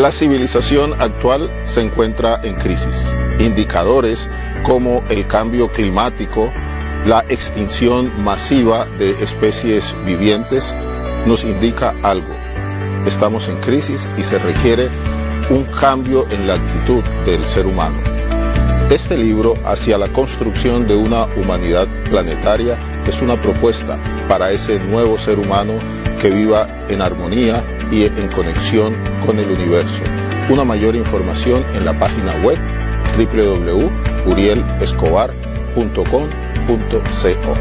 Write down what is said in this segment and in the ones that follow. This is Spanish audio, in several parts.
La civilización actual se encuentra en crisis. Indicadores como el cambio climático, la extinción masiva de especies vivientes nos indica algo. Estamos en crisis y se requiere un cambio en la actitud del ser humano. Este libro, Hacia la construcción de una humanidad planetaria, es una propuesta para ese nuevo ser humano que viva en armonía y en conexión con el universo. Una mayor información en la página web www.urielescobar.com.co.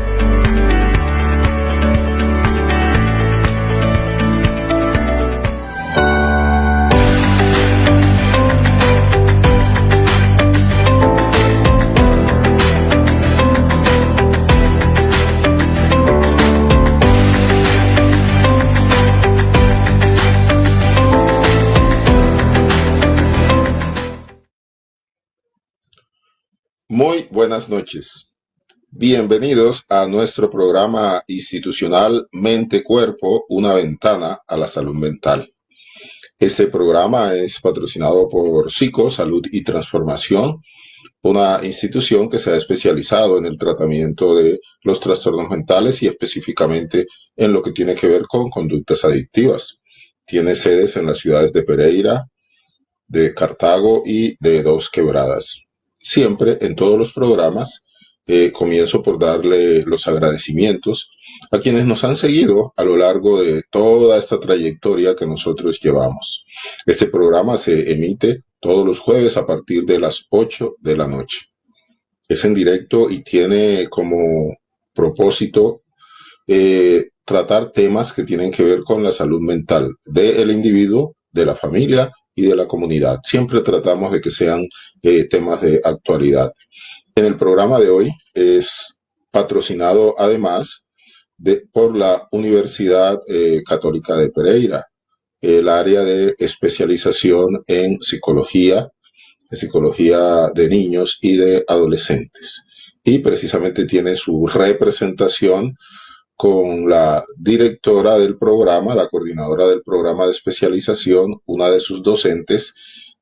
Muy buenas noches. Bienvenidos a nuestro programa institucional Mente-Cuerpo, una ventana a la salud mental. Este programa es patrocinado por Psico, Salud y Transformación, una institución que se ha especializado en el tratamiento de los trastornos mentales y específicamente en lo que tiene que ver con conductas adictivas. Tiene sedes en las ciudades de Pereira, de Cartago y de Dos Quebradas. Siempre en todos los programas comienzo por darle los agradecimientos a quienes nos han seguido a lo largo de toda esta trayectoria que nosotros llevamos. Este programa se emite todos los jueves a partir de las 8 de la noche. Es en directo y tiene como propósito tratar temas que tienen que ver con la salud mental del individuo, de la familia y de la comunidad. Siempre tratamos de que sean temas de actualidad. En el programa de hoy es patrocinado además por la Universidad Católica de Pereira, el área de especialización en psicología de niños y de adolescentes. Y precisamente tiene su representación con la directora del programa, la coordinadora del programa de especialización, una de sus docentes,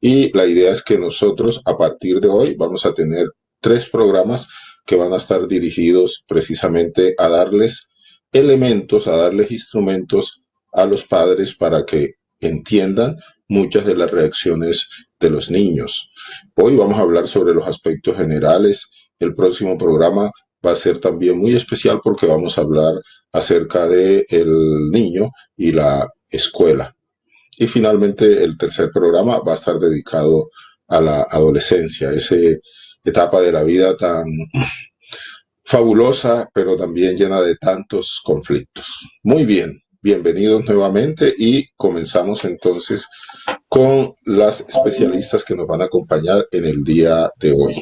y la idea es que nosotros a partir de hoy vamos a tener 3 programas que van a estar dirigidos precisamente a darles elementos, a darles instrumentos a los padres para que entiendan muchas de las reacciones de los niños. Hoy vamos a hablar sobre los aspectos generales. El próximo programa va a ser también muy especial porque vamos a hablar acerca del niño y la escuela. Y finalmente el tercer programa va a estar dedicado a la adolescencia, esa etapa de la vida tan fabulosa, pero también llena de tantos conflictos. Muy bien, bienvenidos nuevamente y comenzamos entonces con las especialistas que nos van a acompañar en el día de hoy.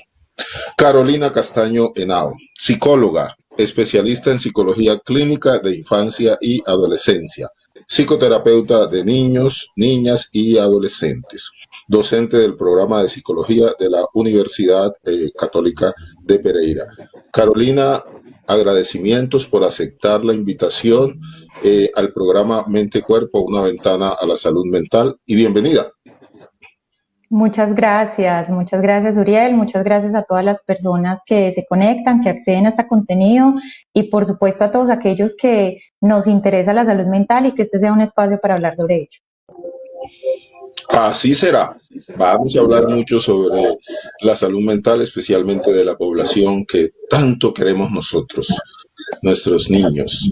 Carolina Castaño Henao, psicóloga, especialista en psicología clínica de infancia y adolescencia, psicoterapeuta de niños, niñas y adolescentes, docente del programa de psicología de la Universidad Católica de Pereira. Carolina, agradecimientos por aceptar la invitación al programa Mente-Cuerpo, una ventana a la salud mental, y bienvenida. Muchas gracias Uriel, muchas gracias a todas las personas que se conectan, que acceden a este contenido y por supuesto a todos aquellos que nos interesa la salud mental y que este sea un espacio para hablar sobre ello. Así será. Vamos a hablar mucho sobre la salud mental, especialmente de la población que tanto queremos nosotros, nuestros niños.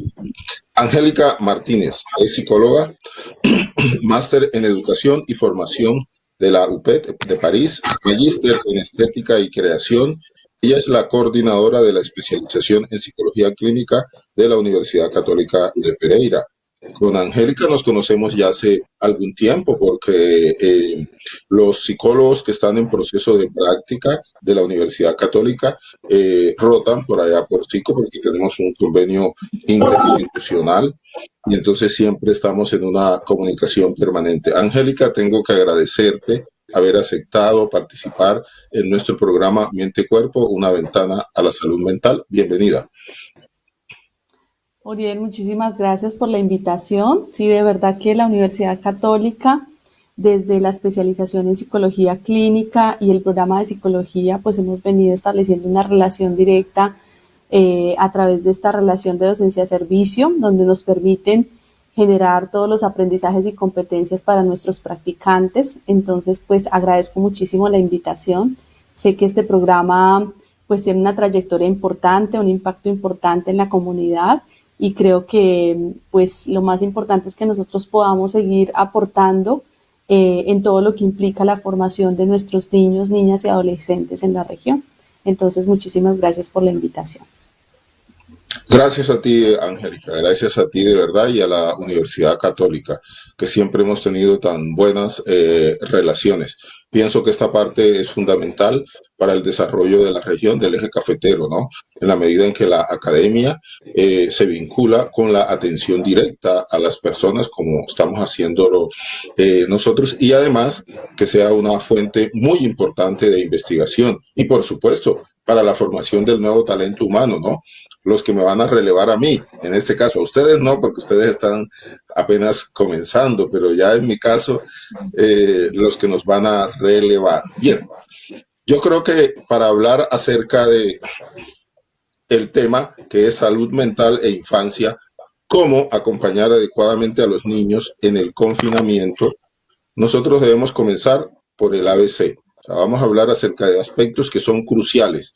Angélica Martínez es psicóloga, máster en educación y formación de la UPET de París, magíster en estética y creación. Ella es la coordinadora de la especialización en psicología clínica de la Universidad Católica de Pereira. Con Angélica nos conocemos ya hace algún tiempo porque los psicólogos que están en proceso de práctica de la Universidad Católica rotan por allá por Psico porque tenemos un convenio interinstitucional y entonces siempre estamos en una comunicación permanente. Angélica, tengo que agradecerte haber aceptado participar en nuestro programa Mente-Cuerpo, una ventana a la salud mental. Bienvenida. Uriel, muchísimas gracias por la invitación. Sí, de verdad que la Universidad Católica desde la especialización en psicología clínica y el programa de psicología, pues hemos venido estableciendo una relación directa a través de esta relación de docencia-servicio, donde nos permiten generar todos los aprendizajes y competencias para nuestros practicantes. Entonces, pues agradezco muchísimo la invitación. Sé que este programa pues tiene una trayectoria importante, un impacto importante en la comunidad, y creo que pues lo más importante es que nosotros podamos seguir aportando en todo lo que implica la formación de nuestros niños, niñas y adolescentes en la región. Entonces, muchísimas gracias por la invitación. Gracias a ti, Angélica, gracias a ti de verdad y a la Universidad Católica, que siempre hemos tenido tan buenas relaciones. Pienso que esta parte es fundamental para el desarrollo de la región del eje cafetero, ¿no? En la medida en que la academia se vincula con la atención directa a las personas, como estamos haciéndolo nosotros, y además que sea una fuente muy importante de investigación y, por supuesto, para la formación del nuevo talento humano, ¿no? Los que me van a relevar a mí, en este caso, a ustedes no, porque ustedes están apenas comenzando, pero ya en mi caso, los que nos van a relevar. Bien, yo creo que para hablar acerca de el tema que es salud mental e infancia, cómo acompañar adecuadamente a los niños en el confinamiento, nosotros debemos comenzar por el ABC. O sea, vamos a hablar acerca de aspectos que son cruciales,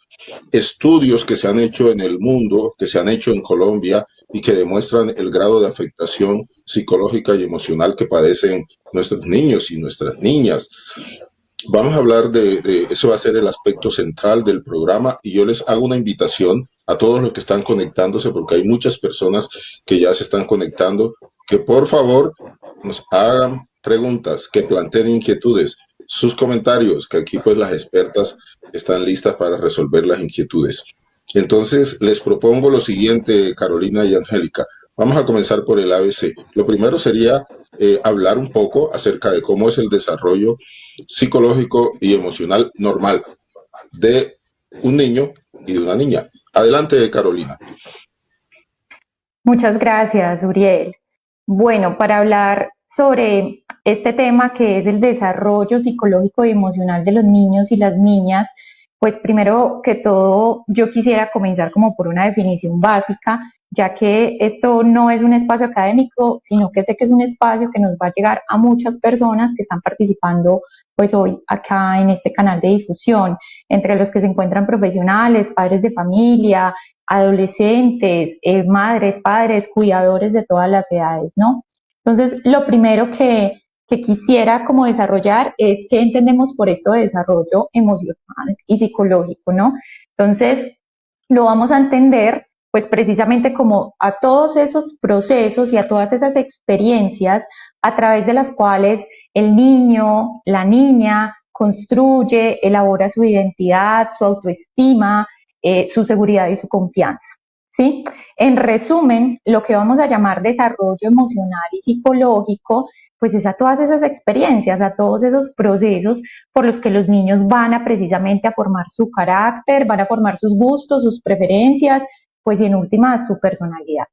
estudios que se han hecho en el mundo, que se han hecho en Colombia y que demuestran el grado de afectación psicológica y emocional que padecen nuestros niños y nuestras niñas. Vamos a hablar eso va a ser el aspecto central del programa, y yo les hago una invitación a todos los que están conectándose, porque hay muchas personas que ya se están conectando, que por favor nos hagan preguntas, que planteen inquietudes, sus comentarios, que aquí pues las expertas están listas para resolver las inquietudes. Entonces les propongo lo siguiente, Carolina y Angélica. Vamos a comenzar por el ABC. Lo primero sería hablar un poco acerca de cómo es el desarrollo psicológico y emocional normal de un niño y de una niña. Adelante, Carolina. Muchas gracias, Uriel. Bueno, para hablar sobre este tema que es el desarrollo psicológico y emocional de los niños y las niñas, pues primero que todo yo quisiera comenzar como por una definición básica, ya que esto no es un espacio académico, sino que sé que es un espacio que nos va a llegar a muchas personas que están participando pues hoy acá en este canal de difusión, entre los que se encuentran profesionales, padres de familia, adolescentes, madres, padres, cuidadores de todas las edades, ¿no? Entonces, lo primero que quisiera como desarrollar es qué entendemos por esto de desarrollo emocional y psicológico, ¿no? Entonces, lo vamos a entender pues precisamente como a todos esos procesos y a todas esas experiencias a través de las cuales el niño, la niña construye, elabora su identidad, su autoestima, su seguridad y su confianza. ¿Sí? En resumen, lo que vamos a llamar desarrollo emocional y psicológico, pues es a todas esas experiencias, a todos esos procesos por los que los niños van a precisamente a formar su carácter, van a formar sus gustos, sus preferencias, pues y en última su personalidad.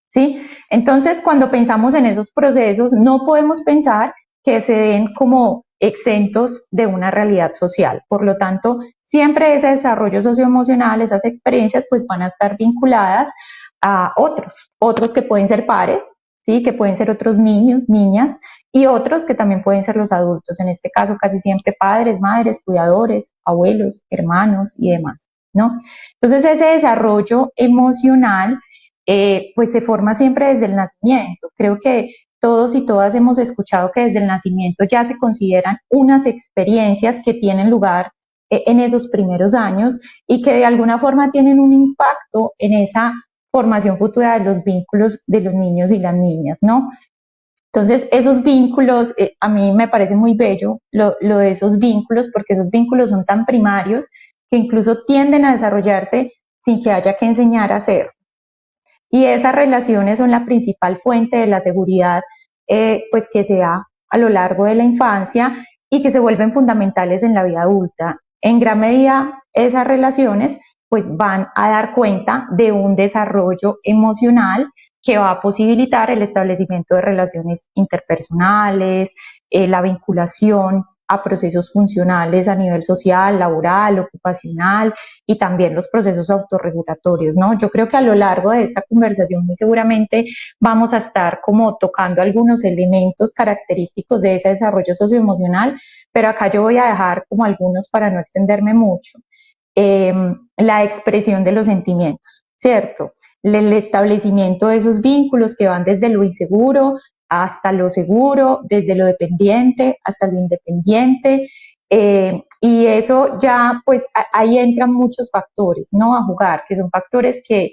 ¿Sí? Entonces, cuando pensamos en esos procesos, no podemos pensar que se den como exentos de una realidad social. Por lo tanto, siempre ese desarrollo socioemocional, esas experiencias, pues van a estar vinculadas a otros que pueden ser pares, ¿sí? Que pueden ser otros niños, niñas, y otros que también pueden ser los adultos, en este caso casi siempre padres, madres, cuidadores, abuelos, hermanos y demás, ¿no? Entonces ese desarrollo emocional pues se forma siempre desde el nacimiento. Creo que todos y todas hemos escuchado que desde el nacimiento ya se consideran unas experiencias que tienen lugar en esos primeros años y que de alguna forma tienen un impacto en esa formación futura de los vínculos de los niños y las niñas, ¿no? Entonces, esos vínculos, a mí me parece muy bello lo de esos vínculos, porque esos vínculos son tan primarios que incluso tienden a desarrollarse sin que haya que enseñar a hacerlo. Y esas relaciones son la principal fuente de la seguridad pues que se da a lo largo de la infancia y que se vuelven fundamentales en la vida adulta. En gran medida, esas relaciones pues van a dar cuenta de un desarrollo emocional que va a posibilitar el establecimiento de relaciones interpersonales, la vinculación a procesos funcionales a nivel social, laboral, ocupacional y también los procesos autorregulatorios, ¿no? Yo creo que a lo largo de esta conversación muy seguramente vamos a estar como tocando algunos elementos característicos de ese desarrollo socioemocional, pero acá yo voy a dejar como algunos para no extenderme mucho. La expresión de los sentimientos, ¿cierto? El establecimiento de esos vínculos que van desde lo inseguro hasta lo seguro, desde lo dependiente hasta lo independiente, y eso ya, pues ahí entran muchos factores, ¿no? A jugar, que son factores que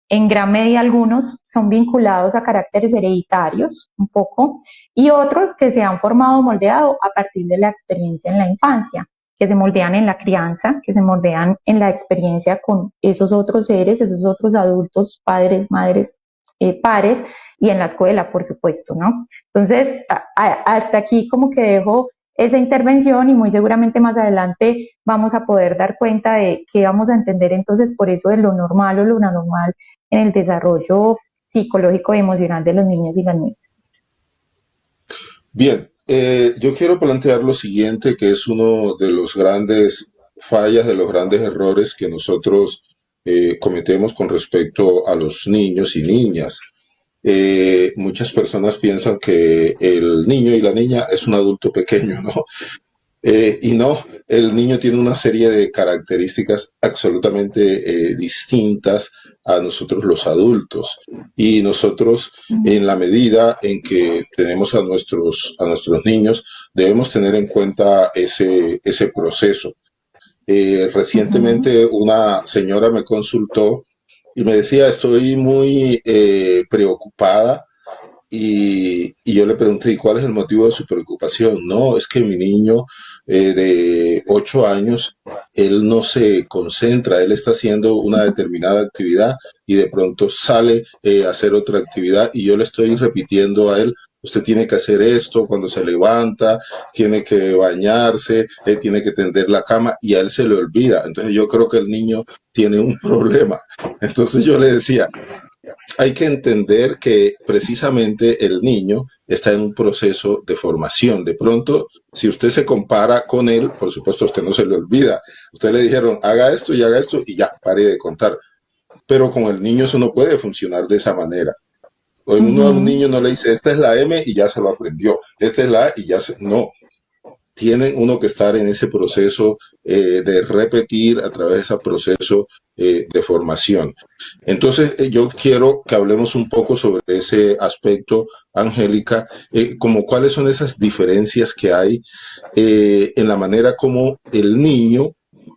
en gran medida algunos son vinculados a caracteres hereditarios, un poco, y otros que se han formado o moldeado a partir de la experiencia en la infancia, que se moldean en la crianza, que se moldean en la experiencia con esos otros seres, esos otros adultos, padres, madres, pares, y en la escuela, por supuesto, ¿no? Entonces, hasta aquí como que dejo esa intervención y muy seguramente más adelante vamos a poder dar cuenta de qué vamos a entender entonces por eso de lo normal o lo anormal en el desarrollo psicológico y emocional de los niños y las niñas. Bien, yo quiero plantear lo siguiente, que es uno de los grandes fallas, de los grandes errores que nosotros cometemos con respecto a los niños y niñas. Muchas personas piensan que el niño y la niña es un adulto pequeño, ¿no? Y no, el niño tiene una serie de características absolutamente distintas a nosotros los adultos. Y nosotros, en la medida en que tenemos a nuestros niños, debemos tener en cuenta ese proceso. Recientemente una señora me consultó y me decía, estoy muy preocupada y yo le pregunté, ¿y cuál es el motivo de su preocupación? No, es que mi niño de 8 años, él no se concentra, él está haciendo una determinada actividad y de pronto sale a hacer otra actividad y yo le estoy repitiendo a él, usted tiene que hacer esto cuando se levanta, tiene que bañarse, tiene que tender la cama y a él se le olvida. Entonces yo creo que el niño tiene un problema. Entonces yo le decía, hay que entender que precisamente el niño está en un proceso de formación. De pronto, si usted se compara con él, por supuesto, a usted no se le olvida. Usted le dijeron, haga esto y ya, pare de contar. Pero con el niño eso no puede funcionar de esa manera. Uno a un niño no le dice, esta es la M y ya se lo aprendió. Esta es la A y ya se... No, tiene uno que estar en ese proceso de repetir a través de ese proceso de formación. Entonces, yo quiero que hablemos un poco sobre ese aspecto, Angélica, como cuáles son esas diferencias que hay en la manera como el niño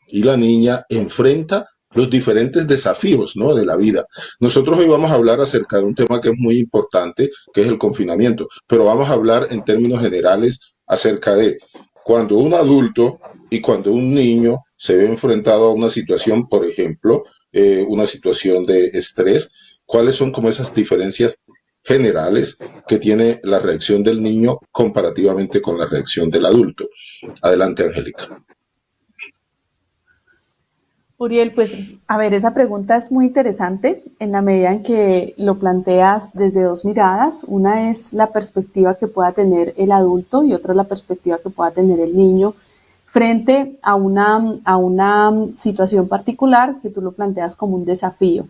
y la niña enfrenta los diferentes desafíos, ¿no?, de la vida. Nosotros hoy vamos a hablar acerca de un tema que es muy importante, que es el confinamiento, pero vamos a hablar en términos generales acerca de cuando un adulto y cuando un niño se ve enfrentado a una situación, por ejemplo, una situación de estrés, cuáles son como esas diferencias generales que tiene la reacción del niño comparativamente con la reacción del adulto. Adelante, Angélica. Uriel, pues a ver, esa pregunta es muy interesante en la medida en que lo planteas desde dos miradas. Una es la perspectiva que pueda tener el adulto y otra es la perspectiva que pueda tener el niño frente a una situación particular que tú lo planteas como un desafío.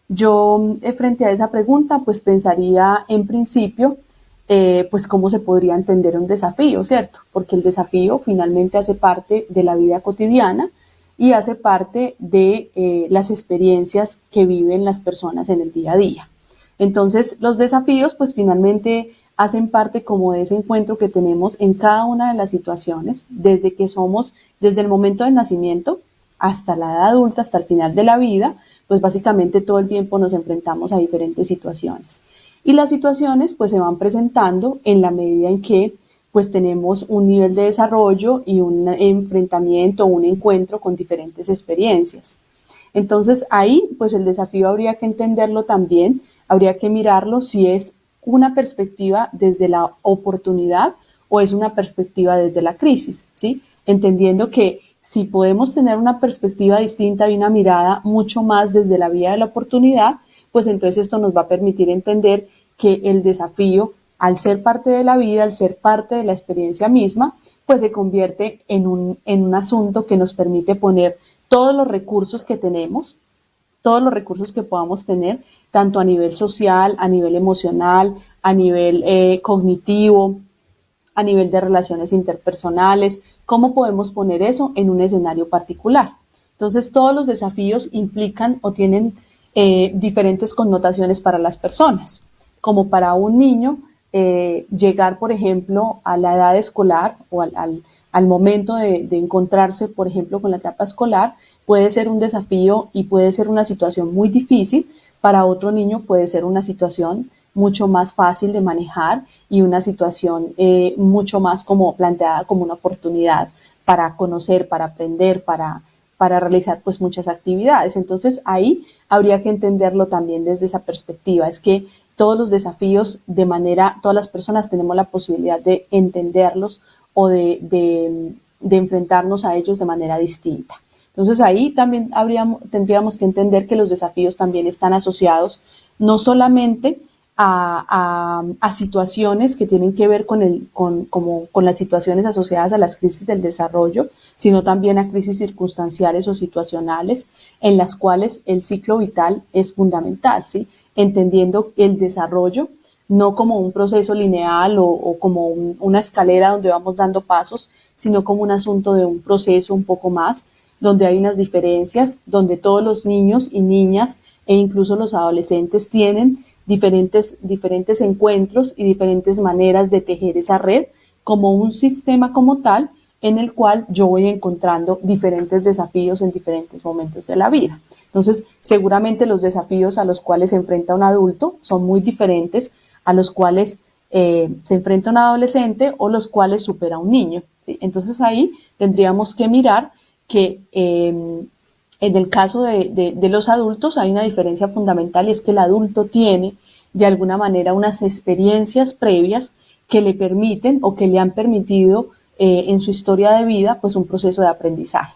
Yo, frente a esa pregunta, pues pensaría en principio, pues cómo se podría entender un desafío, ¿cierto? Porque el desafío finalmente hace parte de la vida cotidiana y hace parte de las experiencias que viven las personas en el día a día. Entonces, los desafíos, pues finalmente hacen parte como de ese encuentro que tenemos en cada una de las situaciones, desde el momento del nacimiento hasta la edad adulta, hasta el final de la vida, pues básicamente todo el tiempo nos enfrentamos a diferentes situaciones. Y las situaciones pues se van presentando en la medida en que pues tenemos un nivel de desarrollo y un enfrentamiento, un encuentro con diferentes experiencias. Entonces ahí pues el desafío habría que entenderlo también, habría que mirarlo si es una perspectiva desde la oportunidad o es una perspectiva desde la crisis, ¿sí? Entendiendo que si podemos tener una perspectiva distinta y una mirada mucho más desde la vía de la oportunidad, pues entonces esto nos va a permitir entender que el desafío al ser parte de la vida, al ser parte de la experiencia misma, pues se convierte en un asunto que nos permite poner todos los recursos que tenemos, todos los recursos que podamos tener, tanto a nivel social, a nivel emocional, a nivel cognitivo, a nivel de relaciones interpersonales, cómo podemos poner eso en un escenario particular. Entonces, todos los desafíos implican o tienen diferentes connotaciones para las personas. Como para un niño, llegar, por ejemplo, a la edad escolar o al momento de encontrarse, por ejemplo, con la etapa escolar, puede ser un desafío y puede ser una situación muy difícil. Para otro niño puede ser una situación mucho más fácil de manejar y una situación mucho más como planteada como una oportunidad para conocer, para aprender, para realizar pues muchas actividades. Entonces ahí habría que entenderlo también desde esa perspectiva. Es que todos los desafíos todas las personas tenemos la posibilidad de entenderlos o de enfrentarnos a ellos de manera distinta. Entonces ahí también tendríamos que entender que los desafíos también están asociados no solamente a situaciones que tienen que ver con las situaciones asociadas a las crisis del desarrollo, sino también a crisis circunstanciales o situacionales en las cuales el ciclo vital es fundamental, ¿sí? Entendiendo el desarrollo no como un proceso lineal o como una escalera donde vamos dando pasos, sino como un asunto de un proceso un poco más, donde hay unas diferencias, donde todos los niños y niñas e incluso los adolescentes tienen diferentes encuentros y diferentes maneras de tejer esa red como un sistema como tal en el cual yo voy encontrando diferentes desafíos en diferentes momentos de la vida. Entonces, seguramente los desafíos a los cuales se enfrenta un adulto son muy diferentes a los cuales se enfrenta un adolescente o los cuales supera un niño, ¿sí? Entonces ahí tendríamos que mirar que en el caso de los adultos hay una diferencia fundamental y es que el adulto tiene de alguna manera unas experiencias previas que le permiten o que le han permitido en su historia de vida pues un proceso de aprendizaje.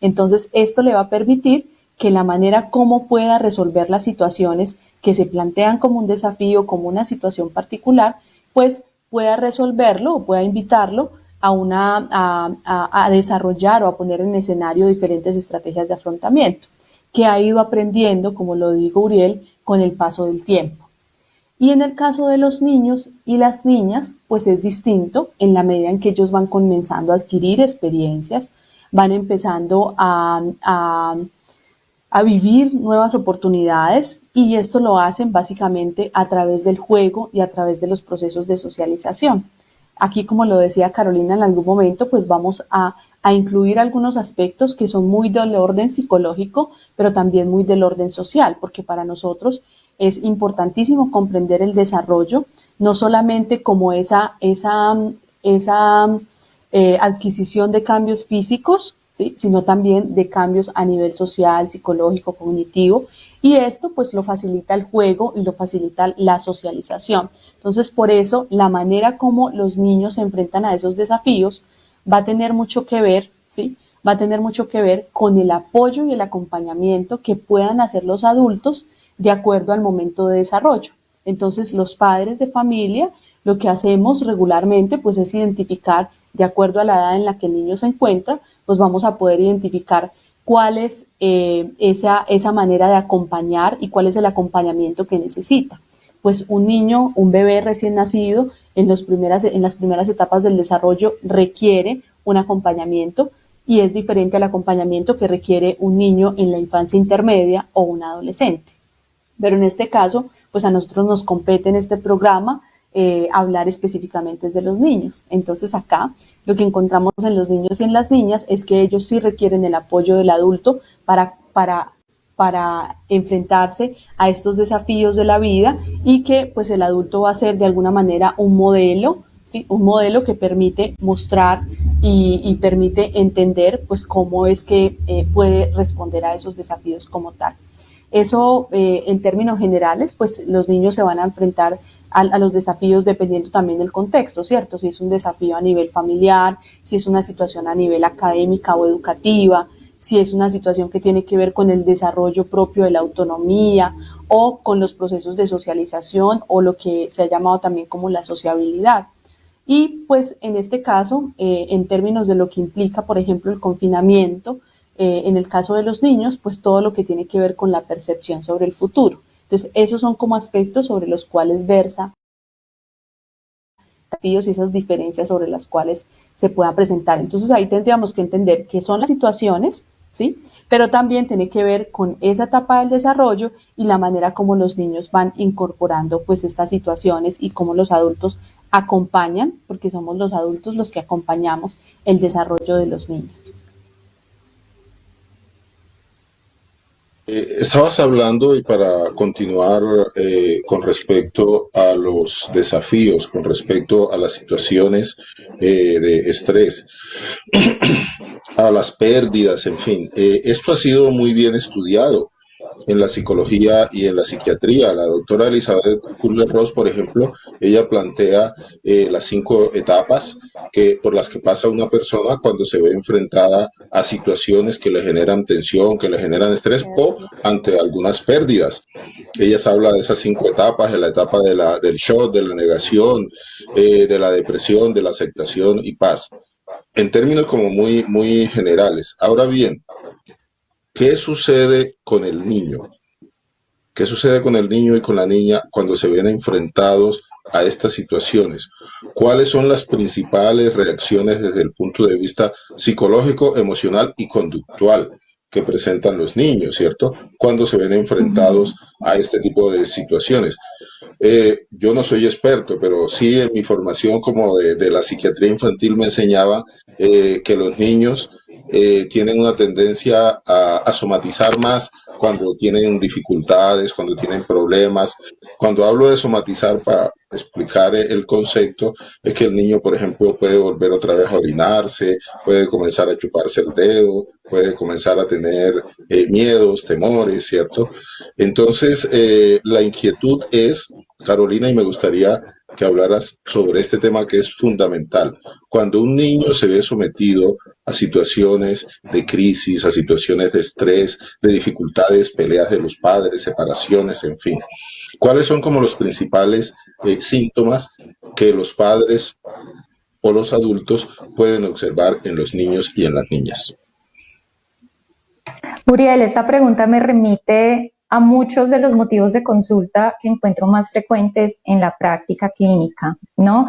Entonces esto le va a permitir que la manera como pueda resolver las situaciones que se plantean como un desafío, como una situación particular, pues pueda resolverlo o pueda invitarlo a desarrollar o a poner en escenario diferentes estrategias de afrontamiento que ha ido aprendiendo, como lo digo Uriel, con el paso del tiempo. Y en el caso de los niños y las niñas, pues es distinto en la medida en que ellos van comenzando a adquirir experiencias, van empezando a vivir nuevas oportunidades y esto lo hacen básicamente a través del juego y a través de los procesos de socialización. Aquí, como lo decía Carolina en algún momento, pues vamos a incluir algunos aspectos que son muy del orden psicológico, pero también muy del orden social, porque para nosotros es importantísimo comprender el desarrollo, no solamente como esa adquisición de cambios físicos, ¿sí? Sino también de cambios a nivel social, psicológico, cognitivo, y esto pues lo facilita el juego y lo facilita la socialización. Entonces, por eso, la manera como los niños se enfrentan a esos desafíos va a tener mucho que ver, ¿sí? Va a tener mucho que ver con el apoyo y el acompañamiento que puedan hacer los adultos de acuerdo al momento de desarrollo. Entonces, los padres de familia, lo que hacemos regularmente, pues es identificar, de acuerdo a la edad en la que el niño se encuentra, pues vamos a poder identificar cuál es esa manera de acompañar y cuál es el acompañamiento que necesita. Pues un niño, un bebé recién nacido, en las primeras etapas del desarrollo requiere un acompañamiento y es diferente al acompañamiento que requiere un niño en la infancia intermedia o un adolescente. Pero en este caso, pues a nosotros nos compete en este programa hablar específicamente de los niños. Entonces acá lo que encontramos en los niños y en las niñas es que ellos sí requieren el apoyo del adulto para enfrentarse a estos desafíos de la vida y que pues el adulto va a ser de alguna manera un modelo, ¿sí? Un modelo que permite mostrar y permite entender pues cómo es que puede responder a esos desafíos como tal. Eso en términos generales, pues los niños se van a enfrentar a los desafíos dependiendo también del contexto, ¿cierto? Si es un desafío a nivel familiar, si es una situación a nivel académica o educativa, si es una situación que tiene que ver con el desarrollo propio de la autonomía o con los procesos de socialización o lo que se ha llamado también como la sociabilidad. Y pues en este caso, en términos de lo que implica, por ejemplo, el confinamiento, en el caso de los niños, pues todo lo que tiene que ver con la percepción sobre el futuro. Entonces, esos son como aspectos sobre los cuales versa y esas diferencias sobre las cuales se puedan presentar. Entonces, ahí tendríamos que entender qué son las situaciones, ¿sí? Pero también tiene que ver con esa etapa del desarrollo y la manera como los niños van incorporando pues estas situaciones y cómo los adultos acompañan, porque somos los adultos los que acompañamos el desarrollo de los niños. Estabas hablando, y para continuar con respecto a los desafíos, con respecto a las situaciones de estrés, a las pérdidas, en fin, esto ha sido muy bien estudiado en la psicología y en la psiquiatría. La doctora Elizabeth Kubler-Ross, por ejemplo, ella plantea las 5 etapas por las que pasa una persona cuando se ve enfrentada a situaciones que le generan tensión, que le generan estrés o ante algunas pérdidas. Ella habla de esas 5 etapas, de la etapa del shock, de la negación, de la depresión, de la aceptación y paz, en términos como muy, muy generales. Ahora bien, ¿qué sucede con el niño? ¿Qué sucede con el niño y con la niña cuando se ven enfrentados a estas situaciones? ¿Cuáles son las principales reacciones desde el punto de vista psicológico, emocional y conductual que presentan los niños, ¿cierto? Cuando se ven enfrentados a este tipo de situaciones. Yo no soy experto, pero sí en mi formación como de la psiquiatría infantil me enseñaba que los niños tienen una tendencia a somatizar más cuando tienen dificultades, cuando tienen problemas. Cuando hablo de somatizar, para explicar el concepto, es que el niño, por ejemplo, puede volver otra vez a orinarse, puede comenzar a chuparse el dedo, puede comenzar a tener miedos, temores, ¿cierto? Entonces, la inquietud es, Carolina, y me gustaría que hablaras sobre este tema que es fundamental. Cuando un niño se ve sometido a situaciones de crisis, a situaciones de estrés, de dificultades, peleas de los padres, separaciones, en fin, ¿cuáles son como los principales síntomas que los padres o los adultos pueden observar en los niños y en las niñas? Uriel, esta pregunta me remite a muchos de los motivos de consulta que encuentro más frecuentes en la práctica clínica, ¿no?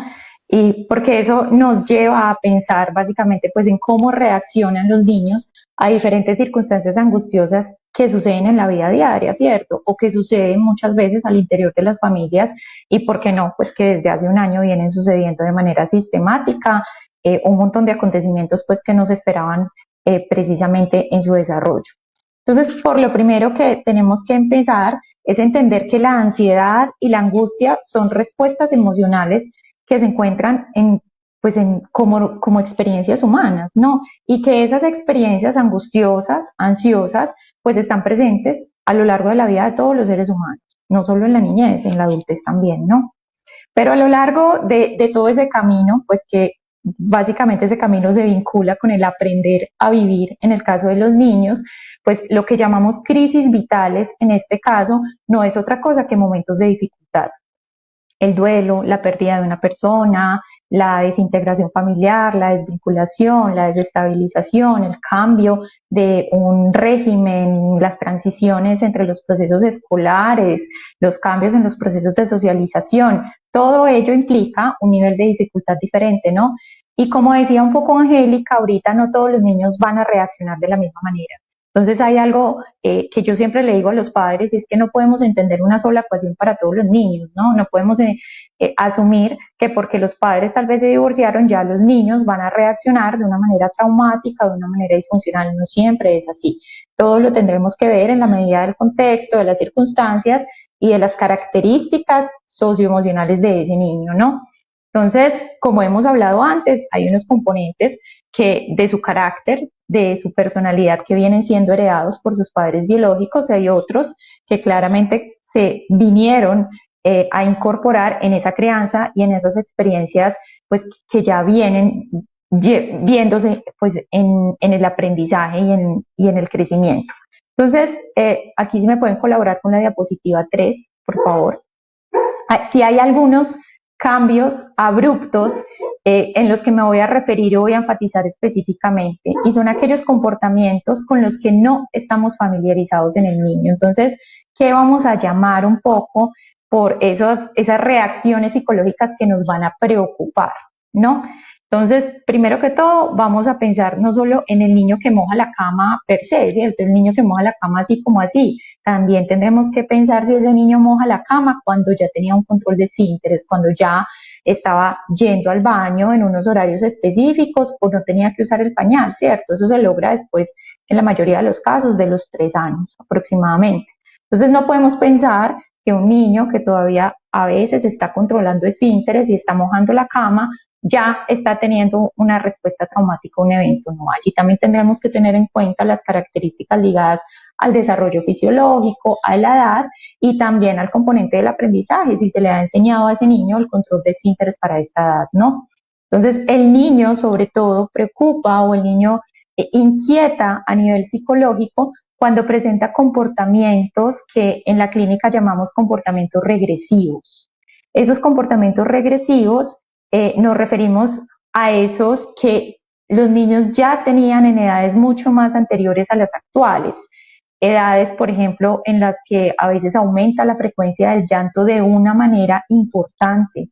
Y porque eso nos lleva a pensar básicamente pues en cómo reaccionan los niños a diferentes circunstancias angustiosas que suceden en la vida diaria, ¿cierto? O que suceden muchas veces al interior de las familias y, ¿por qué no? Pues que desde hace un año vienen sucediendo de manera sistemática, un montón de acontecimientos pues que no se esperaban precisamente en su desarrollo. Entonces, por lo primero que tenemos que empezar es entender que la ansiedad y la angustia son respuestas emocionales que se encuentran como experiencias humanas, ¿no? Y que esas experiencias angustiosas, ansiosas, pues están presentes a lo largo de la vida de todos los seres humanos, no solo en la niñez, en la adultez también, ¿no? Pero a lo largo de todo ese camino, pues que básicamente ese camino se vincula con el aprender a vivir en el caso de los niños, pues lo que llamamos crisis vitales en este caso no es otra cosa que momentos de dificultad. El duelo, la pérdida de una persona, la desintegración familiar, la desvinculación, la desestabilización, el cambio de un régimen, las transiciones entre los procesos escolares, los cambios en los procesos de socialización, todo ello implica un nivel de dificultad diferente, ¿no? Y como decía un poco Angélica, ahorita no todos los niños van a reaccionar de la misma manera. Entonces hay algo que yo siempre le digo a los padres, es que no podemos entender una sola ecuación para todos los niños, ¿no? No podemos asumir que porque los padres tal vez se divorciaron, ya los niños van a reaccionar de una manera traumática, de una manera disfuncional. No siempre es así. Todo lo tendremos que ver en la medida del contexto, de las circunstancias y de las características socioemocionales de ese niño, ¿no? Entonces, como hemos hablado antes, hay unos componentes que de su carácter, de su personalidad, que vienen siendo heredados por sus padres biológicos, y hay otros que claramente se vinieron a incorporar en esa crianza y en esas experiencias pues que ya vienen viéndose pues en el aprendizaje y en el crecimiento. Entonces, aquí sí me pueden colaborar con la diapositiva 3, por favor. Si hay algunos cambios abruptos en los que me voy a referir o voy a enfatizar específicamente, y son aquellos comportamientos con los que no estamos familiarizados en el niño. Entonces, ¿qué vamos a llamar un poco por esas reacciones psicológicas que nos van a preocupar, ¿no? Entonces, primero que todo, vamos a pensar no solo en el niño que moja la cama per se, ¿cierto? El niño que moja la cama así como así. También tendremos que pensar si ese niño moja la cama cuando ya tenía un control de esfínteres, cuando ya estaba yendo al baño en unos horarios específicos o no tenía que usar el pañal, ¿cierto? Eso se logra después, en la mayoría de los casos, de los 3 años aproximadamente. Entonces, no podemos pensar que un niño que todavía a veces está controlando esfínteres y está mojando la cama ya está teniendo una respuesta traumática a un evento. No, allí también tendremos que tener en cuenta las características ligadas al desarrollo fisiológico, a la edad y también al componente del aprendizaje, si se le ha enseñado a ese niño el control de esfínteres para esta edad, ¿no? Entonces, el niño sobre todo preocupa o el niño inquieta a nivel psicológico cuando presenta comportamientos que en la clínica llamamos comportamientos regresivos. Esos comportamientos regresivos nos referimos a esos que los niños ya tenían en edades mucho más anteriores a las actuales. Edades, por ejemplo, en las que a veces aumenta la frecuencia del llanto de una manera importante.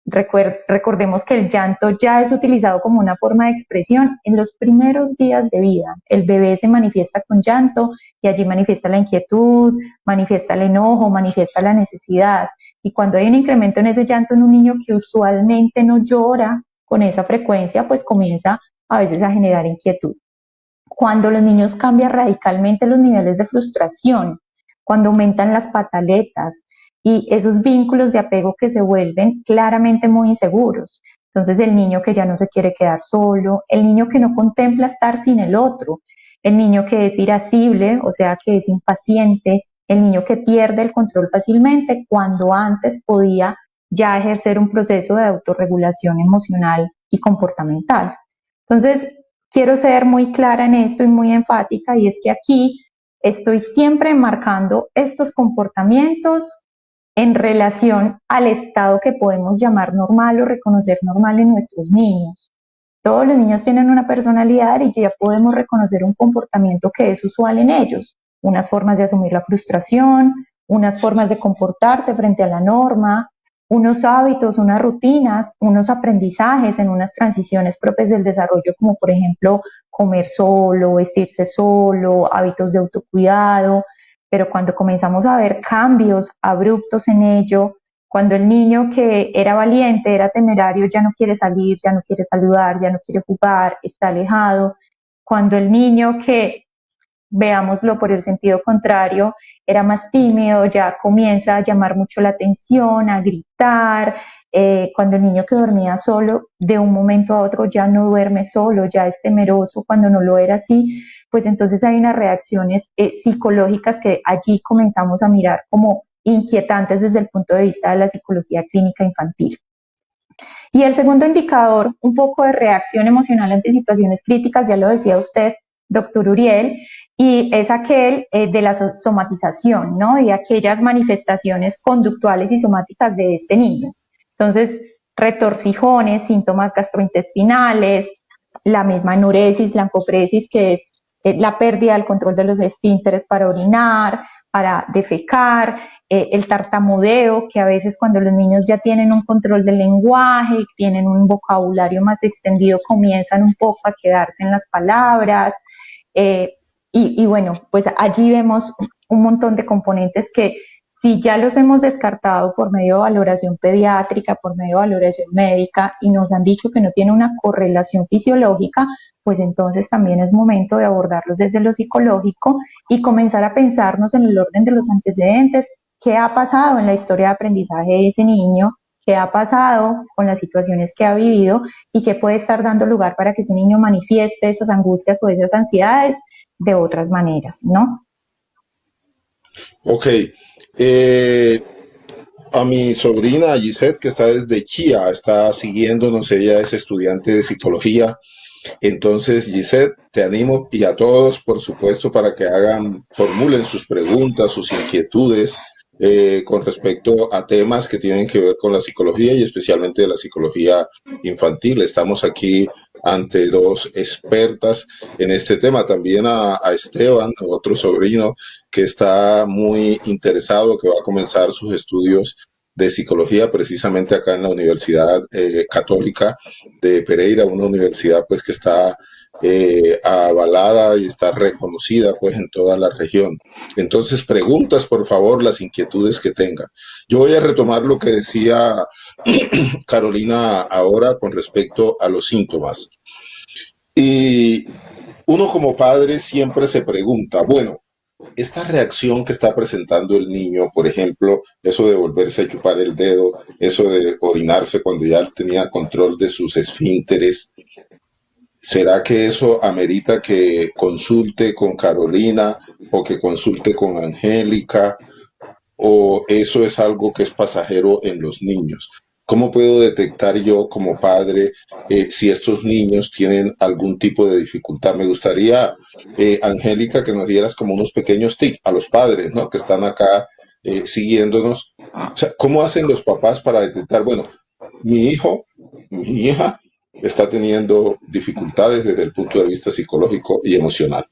Recordemos que el llanto ya es utilizado como una forma de expresión en los primeros días de vida. El bebé se manifiesta con llanto y allí manifiesta la inquietud, manifiesta el enojo, manifiesta la necesidad. Y cuando hay un incremento en ese llanto en un niño que usualmente no llora con esa frecuencia, pues comienza a veces a generar inquietud. Cuando los niños cambian radicalmente los niveles de frustración, cuando aumentan las pataletas y esos vínculos de apego que se vuelven claramente muy inseguros. Entonces el niño que ya no se quiere quedar solo, el niño que no contempla estar sin el otro, el niño que es irascible, o sea, que es impaciente, el niño que pierde el control fácilmente cuando antes podía ya ejercer un proceso de autorregulación emocional y comportamental. Entonces, quiero ser muy clara en esto y muy enfática, y es que aquí estoy siempre marcando estos comportamientos en relación al estado que podemos llamar normal o reconocer normal en nuestros niños. Todos los niños tienen una personalidad y ya podemos reconocer un comportamiento que es usual en ellos, unas formas de asumir la frustración, unas formas de comportarse frente a la norma, unos hábitos, unas rutinas, unos aprendizajes en unas transiciones propias del desarrollo, como por ejemplo comer solo, vestirse solo, hábitos de autocuidado, pero cuando comenzamos a ver cambios abruptos en ello, cuando el niño que era valiente, era temerario, ya no quiere salir, ya no quiere saludar, ya no quiere jugar, está alejado, cuando el niño que, veámoslo por el sentido contrario, era más tímido, ya comienza a llamar mucho la atención, a gritar, cuando el niño que dormía solo, de un momento a otro ya no duerme solo, ya es temeroso cuando no lo era así, pues entonces hay unas reacciones psicológicas que allí comenzamos a mirar como inquietantes desde el punto de vista de la psicología clínica infantil. Y el segundo indicador, un poco de reacción emocional ante situaciones críticas, ya lo decía usted, doctor Uriel, y es aquel de la somatización, ¿no? Y aquellas manifestaciones conductuales y somáticas de este niño. Entonces, retorcijones, síntomas gastrointestinales, la misma enuresis, la oncopresis, que es la pérdida del control de los esfínteres para orinar, para defecar, el tartamudeo, que a veces cuando los niños ya tienen un control del lenguaje, tienen un vocabulario más extendido, comienzan un poco a quedarse en las palabras, y bueno, pues allí vemos un montón de componentes que si ya los hemos descartado por medio de valoración pediátrica, por medio de valoración médica y nos han dicho que no tiene una correlación fisiológica, pues entonces también es momento de abordarlos desde lo psicológico y comenzar a pensarnos en el orden de los antecedentes, qué ha pasado en la historia de aprendizaje de ese niño, qué ha pasado con las situaciones que ha vivido y qué puede estar dando lugar para que ese niño manifieste esas angustias o esas ansiedades de otras maneras, ¿no? Ok. a mi sobrina Gisette, que está desde Chía, está siguiéndonos, ella es estudiante de psicología. Entonces, Gisette, te animo y a todos, por supuesto, para que formulen sus preguntas, sus inquietudes con respecto a temas que tienen que ver con la psicología y especialmente de la psicología infantil. Estamos aquí ante dos expertas en este tema. También a Esteban, otro sobrino, que está muy interesado, que va a comenzar sus estudios de psicología precisamente acá en la Universidad Católica de Pereira, una universidad pues que está avalada y está reconocida pues en toda la región. Entonces, preguntas por favor, las inquietudes que tenga. Yo voy a retomar lo que decía Carolina ahora con respecto a los síntomas. Y uno como padre siempre se pregunta, bueno, esta reacción que está presentando el niño, por ejemplo, eso de volverse a chupar el dedo, eso de orinarse cuando ya tenía control de sus esfínteres, ¿será que eso amerita que consulte con Carolina o que consulte con Angélica? ¿O eso es algo que es pasajero en los niños? ¿Cómo puedo detectar yo como padre si estos niños tienen algún tipo de dificultad? Me gustaría, Angélica, que nos dieras como unos pequeños tips a los padres, ¿no? Que están acá siguiéndonos. O sea, ¿cómo hacen los papás para detectar, bueno, mi hijo, mi hija está teniendo dificultades desde el punto de vista psicológico y emocional?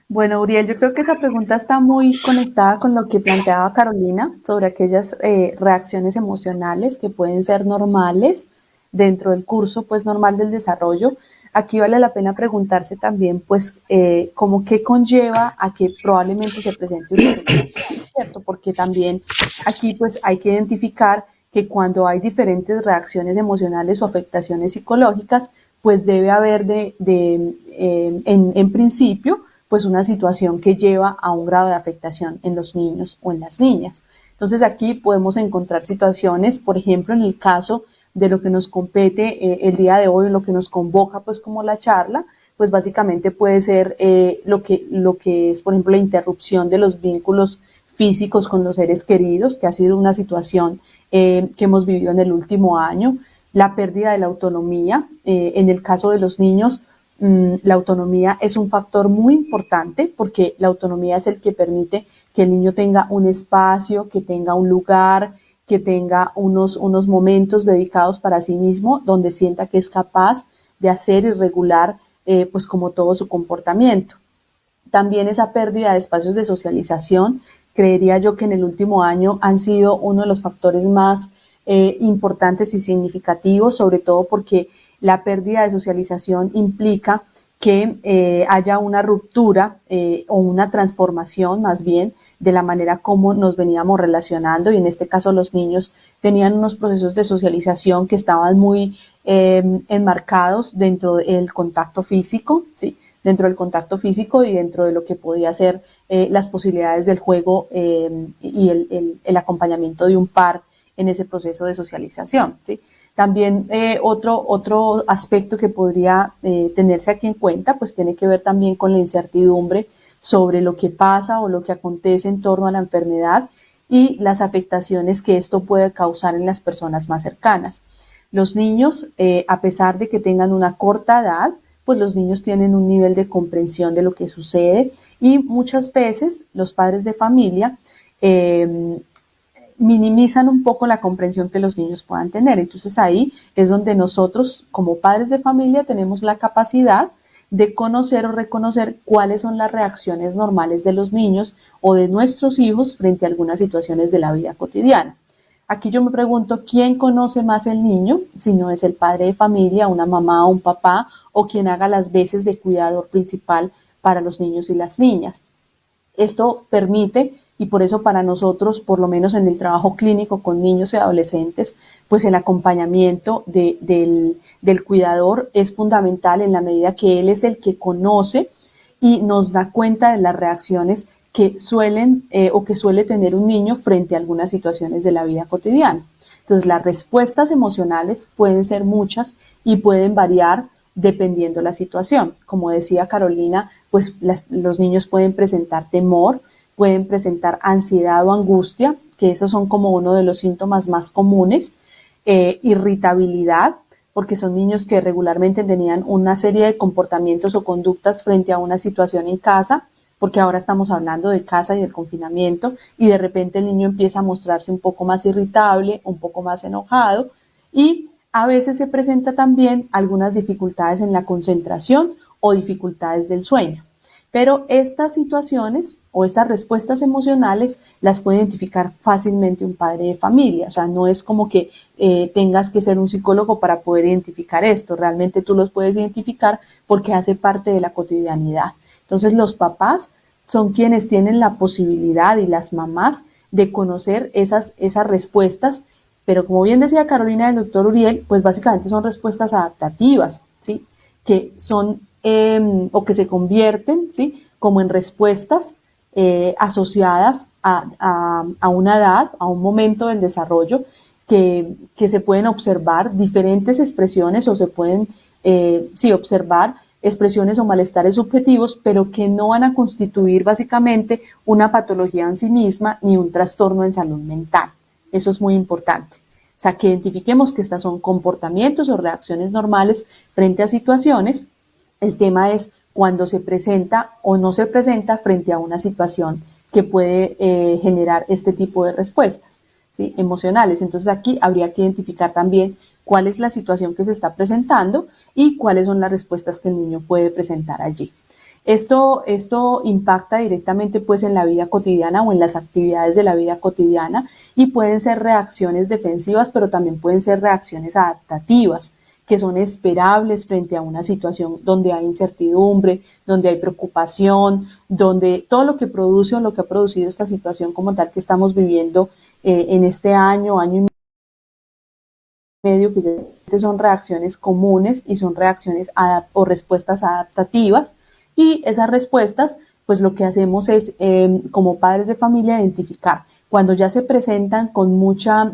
Bueno, Uriel, yo creo que esa pregunta está muy conectada con lo que planteaba Carolina sobre aquellas reacciones emocionales que pueden ser normales dentro del curso pues normal del desarrollo. Aquí vale la pena preguntarse también pues como qué conlleva a que probablemente se presente una afectación, ¿cierto? Porque también aquí pues hay que identificar que cuando hay diferentes reacciones emocionales o afectaciones psicológicas, pues debe haber en principio pues una situación que lleva a un grado de afectación en los niños o en las niñas. Entonces aquí podemos encontrar situaciones, por ejemplo, en el caso de lo que nos compete el día de hoy, lo que nos convoca pues como la charla, pues básicamente puede ser lo que es, por ejemplo, la interrupción de los vínculos físicos con los seres queridos, que ha sido una situación que hemos vivido en el último año, la pérdida de la autonomía, en el caso de los niños, la autonomía es un factor muy importante porque la autonomía es el que permite que el niño tenga un espacio, que tenga un lugar, que tenga unos momentos dedicados para sí mismo donde sienta que es capaz de hacer y regular pues como todo su comportamiento. También esa pérdida de espacios de socialización, creería yo que en el último año han sido uno de los factores más importantes y significativos, sobre todo porque la pérdida de socialización implica que haya una ruptura o una transformación más bien de la manera como nos veníamos relacionando, y en este caso los niños tenían unos procesos de socialización que estaban muy enmarcados dentro del contacto físico, ¿sí? Dentro del contacto físico y dentro de lo que podía ser las posibilidades del juego y el acompañamiento de un par en ese proceso de socialización, ¿sí? También otro aspecto que podría tenerse aquí en cuenta, pues tiene que ver también con la incertidumbre sobre lo que pasa o lo que acontece en torno a la enfermedad y las afectaciones que esto puede causar en las personas más cercanas. Los niños, a pesar de que tengan una corta edad, pues los niños tienen un nivel de comprensión de lo que sucede y muchas veces los padres de familia minimizan un poco la comprensión que los niños puedan tener. Entonces ahí es donde nosotros como padres de familia tenemos la capacidad de conocer o reconocer cuáles son las reacciones normales de los niños o de nuestros hijos frente a algunas situaciones de la vida cotidiana. Aquí yo me pregunto, ¿quién conoce más el niño? Si no es el padre de familia, una mamá o un papá, o quien haga las veces de cuidador principal para los niños y las niñas. Esto permite, y por eso para nosotros, por lo menos en el trabajo clínico con niños y adolescentes, pues el acompañamiento del cuidador es fundamental en la medida que él es el que conoce y nos da cuenta de las reacciones que suelen o que suele tener un niño frente a algunas situaciones de la vida cotidiana. Entonces, las respuestas emocionales pueden ser muchas y pueden variar dependiendo la situación. Como decía Carolina, pues los niños pueden presentar temor, pueden presentar ansiedad o angustia, que esos son como uno de los síntomas más comunes, irritabilidad, porque son niños que regularmente tenían una serie de comportamientos o conductas frente a una situación en casa, porque ahora estamos hablando de casa y del confinamiento, y de repente el niño empieza a mostrarse un poco más irritable, un poco más enojado, y a veces se presenta también algunas dificultades en la concentración o dificultades del sueño. Pero estas situaciones o estas respuestas emocionales las puede identificar fácilmente un padre de familia. O sea, no es como que tengas que ser un psicólogo para poder identificar esto. Realmente tú los puedes identificar porque hace parte de la cotidianidad. Entonces los papás son quienes tienen la posibilidad, y las mamás, de conocer esas respuestas, pero como bien decía Carolina del doctor Uriel, pues básicamente son respuestas adaptativas, ¿sí? Que son o que se convierten, ¿sí? Como en respuestas asociadas a una edad, a un momento del desarrollo, que se pueden observar diferentes expresiones o se pueden observar expresiones o malestares subjetivos, pero que no van a constituir básicamente una patología en sí misma ni un trastorno en salud mental. Eso es muy importante. O sea, que identifiquemos que estas son comportamientos o reacciones normales frente a situaciones. El tema es cuando se presenta o no se presenta frente a una situación que puede generar este tipo de respuestas, ¿sí? Emocionales. Entonces aquí habría que identificar también cuál es la situación que se está presentando y cuáles son las respuestas que el niño puede presentar allí. Esto impacta directamente pues en la vida cotidiana o en las actividades de la vida cotidiana, y pueden ser reacciones defensivas, pero también pueden ser reacciones adaptativas, que son esperables frente a una situación donde hay incertidumbre, donde hay preocupación, donde todo lo que produce o lo que ha producido esta situación como tal que estamos viviendo en este año y medio, que son reacciones comunes y son reacciones o respuestas adaptativas. Y esas respuestas, pues lo que hacemos es, como padres de familia, identificar cuando ya se presentan con mucha,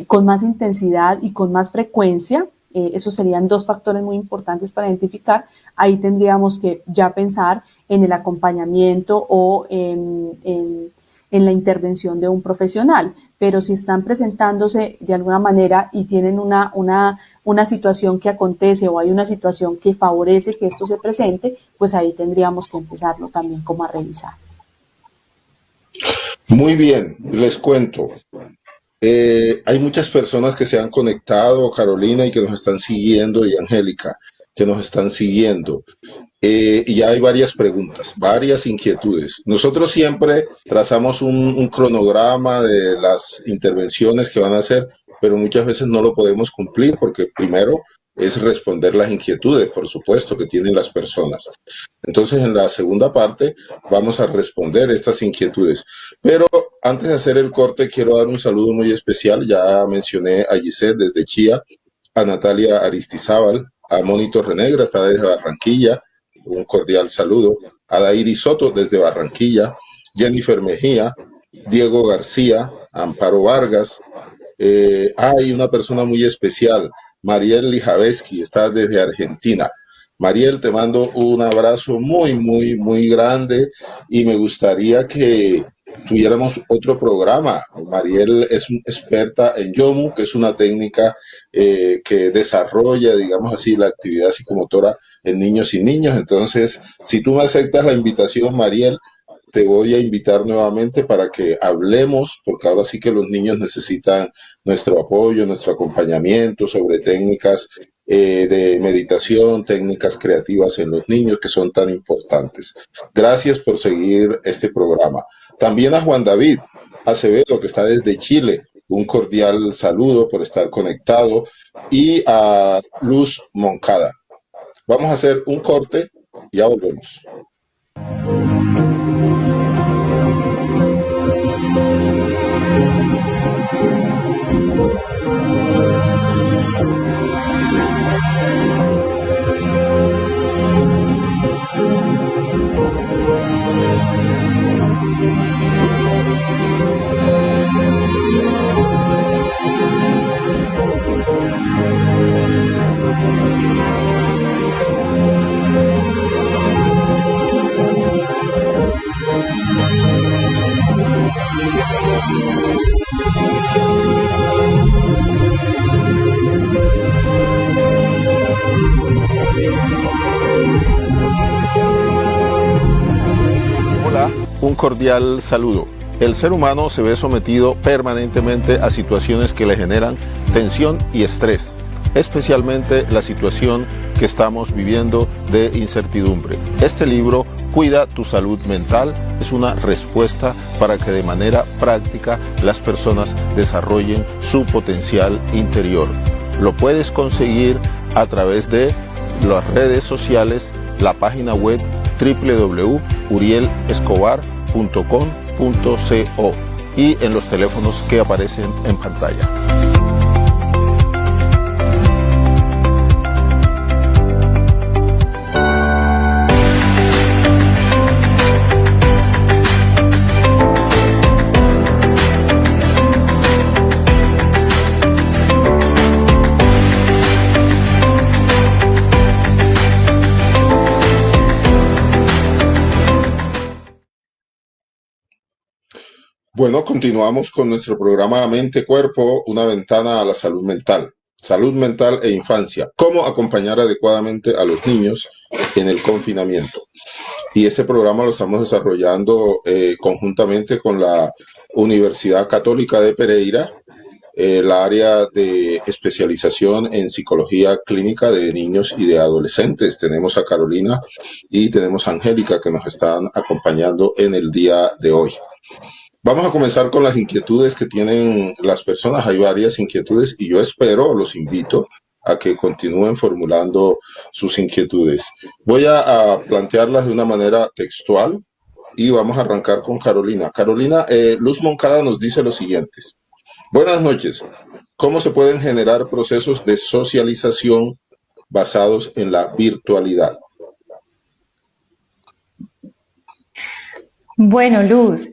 con más intensidad y con más frecuencia. Esos serían dos factores muy importantes para identificar. Ahí tendríamos que ya pensar en el acompañamiento o en la intervención de un profesional. Pero si están presentándose de alguna manera y tienen una situación que acontece, o hay una situación que favorece que esto se presente, pues ahí tendríamos que empezarlo también como a revisar. Muy bien, les cuento. Hay muchas personas que se han conectado, Carolina, y que nos están siguiendo, y Angélica, que nos están siguiendo. Y ya hay varias preguntas, varias inquietudes. Nosotros siempre trazamos un cronograma de las intervenciones que van a hacer, pero muchas veces no lo podemos cumplir porque primero es responder las inquietudes, por supuesto, que tienen las personas. Entonces, en la segunda parte vamos a responder estas inquietudes. Pero antes de hacer el corte, quiero dar un saludo muy especial. Ya mencioné a Gisette desde Chía, a Natalia Aristizábal, a Mónica Torrenegra, está desde Barranquilla, un cordial saludo, a Dairi Soto desde Barranquilla, Jennifer Mejía, Diego García, Amparo Vargas. Hay una persona muy especial, Mariel Lijaveski, está desde Argentina. Mariel, te mando un abrazo muy, muy, muy grande, y me gustaría que tuviéramos otro programa. Mariel es experta en Yomu, que es una técnica que desarrolla, digamos así, la actividad psicomotora en niños y niñas. Entonces, si tú me aceptas la invitación, Mariel, te voy a invitar nuevamente para que hablemos, porque ahora sí que los niños necesitan nuestro apoyo, nuestro acompañamiento sobre técnicas de meditación, técnicas creativas en los niños, que son tan importantes. Gracias por seguir este programa. También a Juan David Acevedo, que está desde Chile, un cordial saludo por estar conectado, y a Luz Moncada. Vamos a hacer un corte, ya volvemos. Hola, un cordial saludo. El ser humano se ve sometido permanentemente a situaciones que le generan tensión y estrés, especialmente la situación que estamos viviendo de incertidumbre. Este libro, Cuida tu salud mental, es una respuesta para que de manera práctica las personas desarrollen su potencial interior. Lo puedes conseguir a través de las redes sociales, la página web www.urielescobar.com.co y en los teléfonos que aparecen en pantalla. Bueno, continuamos con nuestro programa Mente Cuerpo, una ventana a la salud mental e infancia. Cómo acompañar adecuadamente a los niños en el confinamiento. Y este programa lo estamos desarrollando conjuntamente con la Universidad Católica de Pereira, la área de especialización en psicología clínica de niños y de adolescentes. Tenemos a Carolina y tenemos a Angélica que nos están acompañando en el día de hoy. Vamos a comenzar con las inquietudes que tienen las personas. Hay varias inquietudes y yo los invito a que continúen formulando sus inquietudes. Voy a plantearlas de una manera textual y vamos a arrancar con Carolina. Carolina, Luz Moncada nos dice lo siguiente. Buenas noches. ¿Cómo se pueden generar procesos de socialización basados en la virtualidad? Bueno, Luz,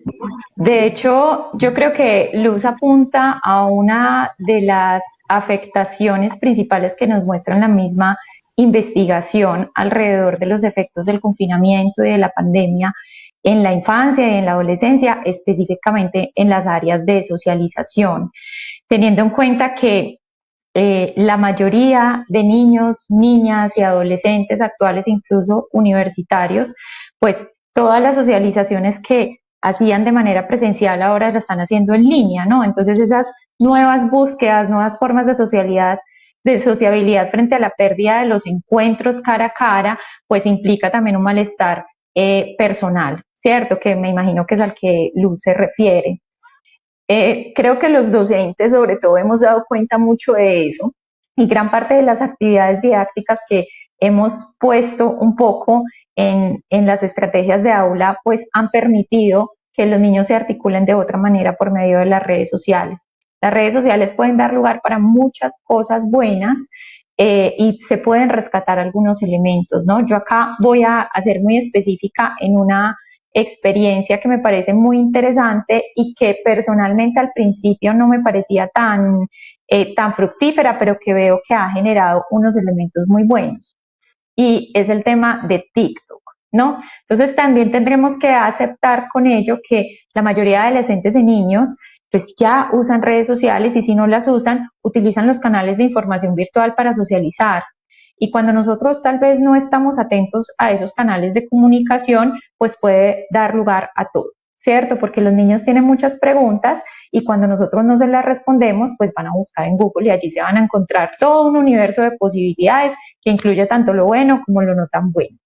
de hecho, yo creo que Luz apunta a una de las afectaciones principales que nos muestra la misma investigación alrededor de los efectos del confinamiento y de la pandemia en la infancia y en la adolescencia, específicamente en las áreas de socialización, teniendo en cuenta que la mayoría de niños, niñas y adolescentes actuales, incluso universitarios, pues todas las socializaciones que hacían de manera presencial ahora las están haciendo en línea, ¿no? Entonces esas nuevas búsquedas, nuevas formas de sociabilidad frente a la pérdida de los encuentros cara a cara, pues implica también un malestar personal, ¿cierto? Que me imagino que es al que Luz se refiere. Creo que los docentes sobre todo hemos dado cuenta mucho de eso y gran parte de las actividades didácticas que hemos puesto un poco en las estrategias de aula pues han permitido que los niños se articulen de otra manera por medio de las redes sociales. Las redes sociales pueden dar lugar para muchas cosas buenas y se pueden rescatar algunos elementos, ¿no? Yo acá voy a ser muy específica en una experiencia que me parece muy interesante y que personalmente al principio no me parecía tan fructífera, pero que veo que ha generado unos elementos muy buenos. Y es el tema de TikTok, ¿no? Entonces también tendremos que aceptar con ello que la mayoría de adolescentes y niños pues ya usan redes sociales y si no las usan, utilizan los canales de información virtual para socializar. Y cuando nosotros tal vez no estamos atentos a esos canales de comunicación, pues puede dar lugar a todo, ¿cierto? Porque los niños tienen muchas preguntas y cuando nosotros no se las respondemos, pues van a buscar en Google y allí se van a encontrar todo un universo de posibilidades que incluye tanto lo bueno como lo no tan bueno.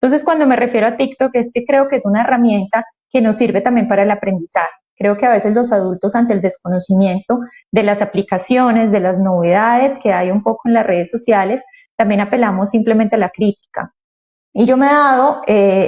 Entonces, cuando me refiero a TikTok, es que creo que es una herramienta que nos sirve también para el aprendizaje. Creo que a veces los adultos, ante el desconocimiento de las aplicaciones, de las novedades que hay un poco en las redes sociales, también apelamos simplemente a la crítica. Y yo me he dado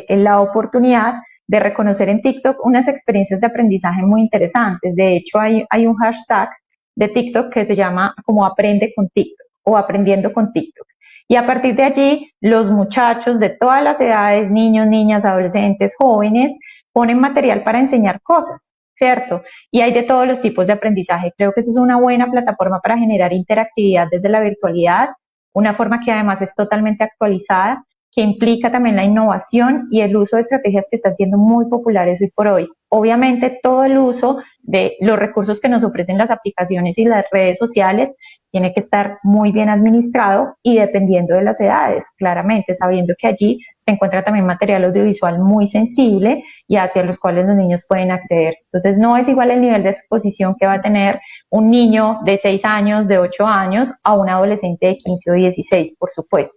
la oportunidad de reconocer en TikTok unas experiencias de aprendizaje muy interesantes. De hecho, hay un hashtag de TikTok que se llama como Aprende con TikTok o Aprendiendo con TikTok. Y a partir de allí, los muchachos de todas las edades, niños, niñas, adolescentes, jóvenes, ponen material para enseñar cosas, ¿cierto? Y hay de todos los tipos de aprendizaje. Creo que eso es una buena plataforma para generar interactividad desde la virtualidad, una forma que además es totalmente actualizada, que implica también la innovación y el uso de estrategias que están siendo muy populares hoy por hoy. Obviamente todo el uso de los recursos que nos ofrecen las aplicaciones y las redes sociales tiene que estar muy bien administrado y dependiendo de las edades, claramente, sabiendo que allí se encuentra también material audiovisual muy sensible y hacia los cuales los niños pueden acceder. Entonces no es igual el nivel de exposición que va a tener un niño de 6 años, de 8 años, a un adolescente de 15 o 16, por supuesto.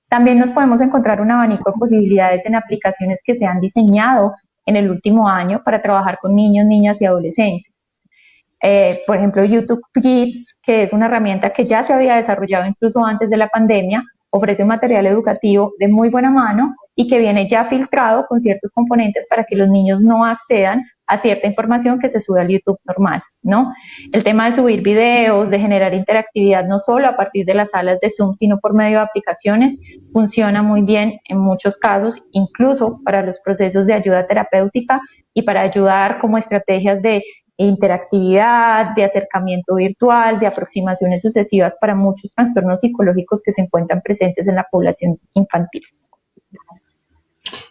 También nos podemos encontrar un abanico de posibilidades en aplicaciones que se han diseñado en el último año para trabajar con niños, niñas y adolescentes. Por ejemplo, YouTube Kids, que es una herramienta que ya se había desarrollado incluso antes de la pandemia, ofrece un material educativo de muy buena mano y que viene ya filtrado con ciertos componentes para que los niños no accedan a cierta información que se sube al YouTube normal, ¿no? El tema de subir videos, de generar interactividad no solo a partir de las salas de Zoom, sino por medio de aplicaciones, funciona muy bien en muchos casos, incluso para los procesos de ayuda terapéutica y para ayudar como estrategias de interactividad, de acercamiento virtual, de aproximaciones sucesivas para muchos trastornos psicológicos que se encuentran presentes en la población infantil.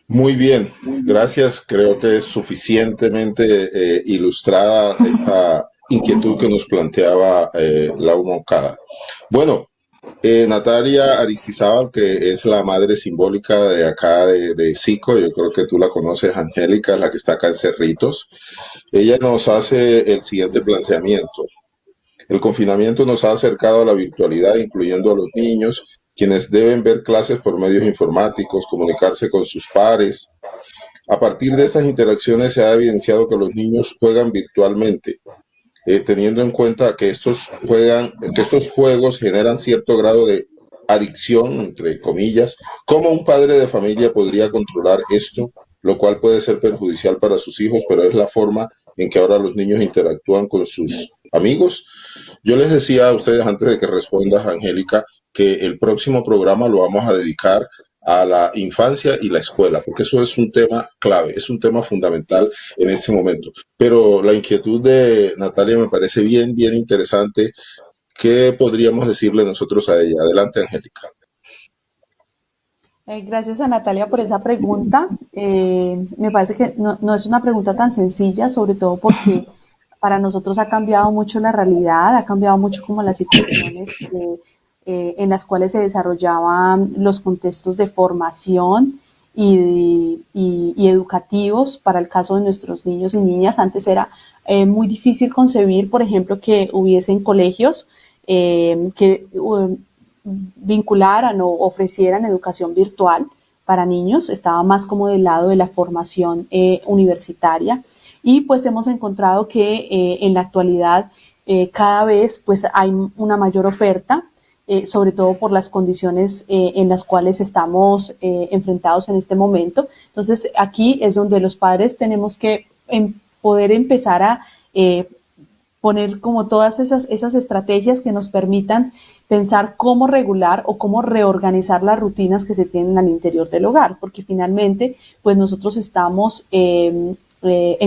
Muy bien, gracias. Creo que es suficientemente ilustrada esta inquietud que nos planteaba Laura Moncada. Bueno, Natalia Aristizábal, que es la madre simbólica de acá de SICO, yo creo que tú la conoces, Angélica, la que está acá en Cerritos. Ella nos hace el siguiente planteamiento. El confinamiento nos ha acercado a la virtualidad, incluyendo a los niños, quienes deben ver clases por medios informáticos, comunicarse con sus pares. A partir de estas interacciones se ha evidenciado que los niños juegan virtualmente, teniendo en cuenta que estos juegos generan cierto grado de adicción, entre comillas. ¿Cómo un padre de familia podría controlar esto? Lo cual puede ser perjudicial para sus hijos, pero es la forma en que ahora los niños interactúan con sus amigos. Yo les decía a ustedes antes de que respondas, Angélica, que el próximo programa lo vamos a dedicar a la infancia y la escuela, porque eso es un tema clave, es un tema fundamental en este momento. Pero la inquietud de Natalia me parece bien, bien interesante. ¿Qué podríamos decirle nosotros a ella? Adelante, Angélica. Gracias a Natalia por esa pregunta. Me parece que no es una pregunta tan sencilla, sobre todo porque para nosotros ha cambiado mucho la realidad, ha cambiado mucho como las situaciones en las cuales se desarrollaban los contextos de formación y educativos para el caso de nuestros niños y niñas. Antes era muy difícil concebir, por ejemplo, que hubiesen colegios que vincularan o ofrecieran educación virtual para niños. Estaba más como del lado de la formación universitaria, y pues hemos encontrado que en la actualidad cada vez pues hay una mayor oferta, sobre todo por las condiciones en las cuales estamos enfrentados en este momento. Entonces aquí es donde los padres tenemos que poder empezar a poner como todas esas estrategias que nos permitan pensar cómo regular o cómo reorganizar las rutinas que se tienen al interior del hogar, porque finalmente pues nosotros estamos en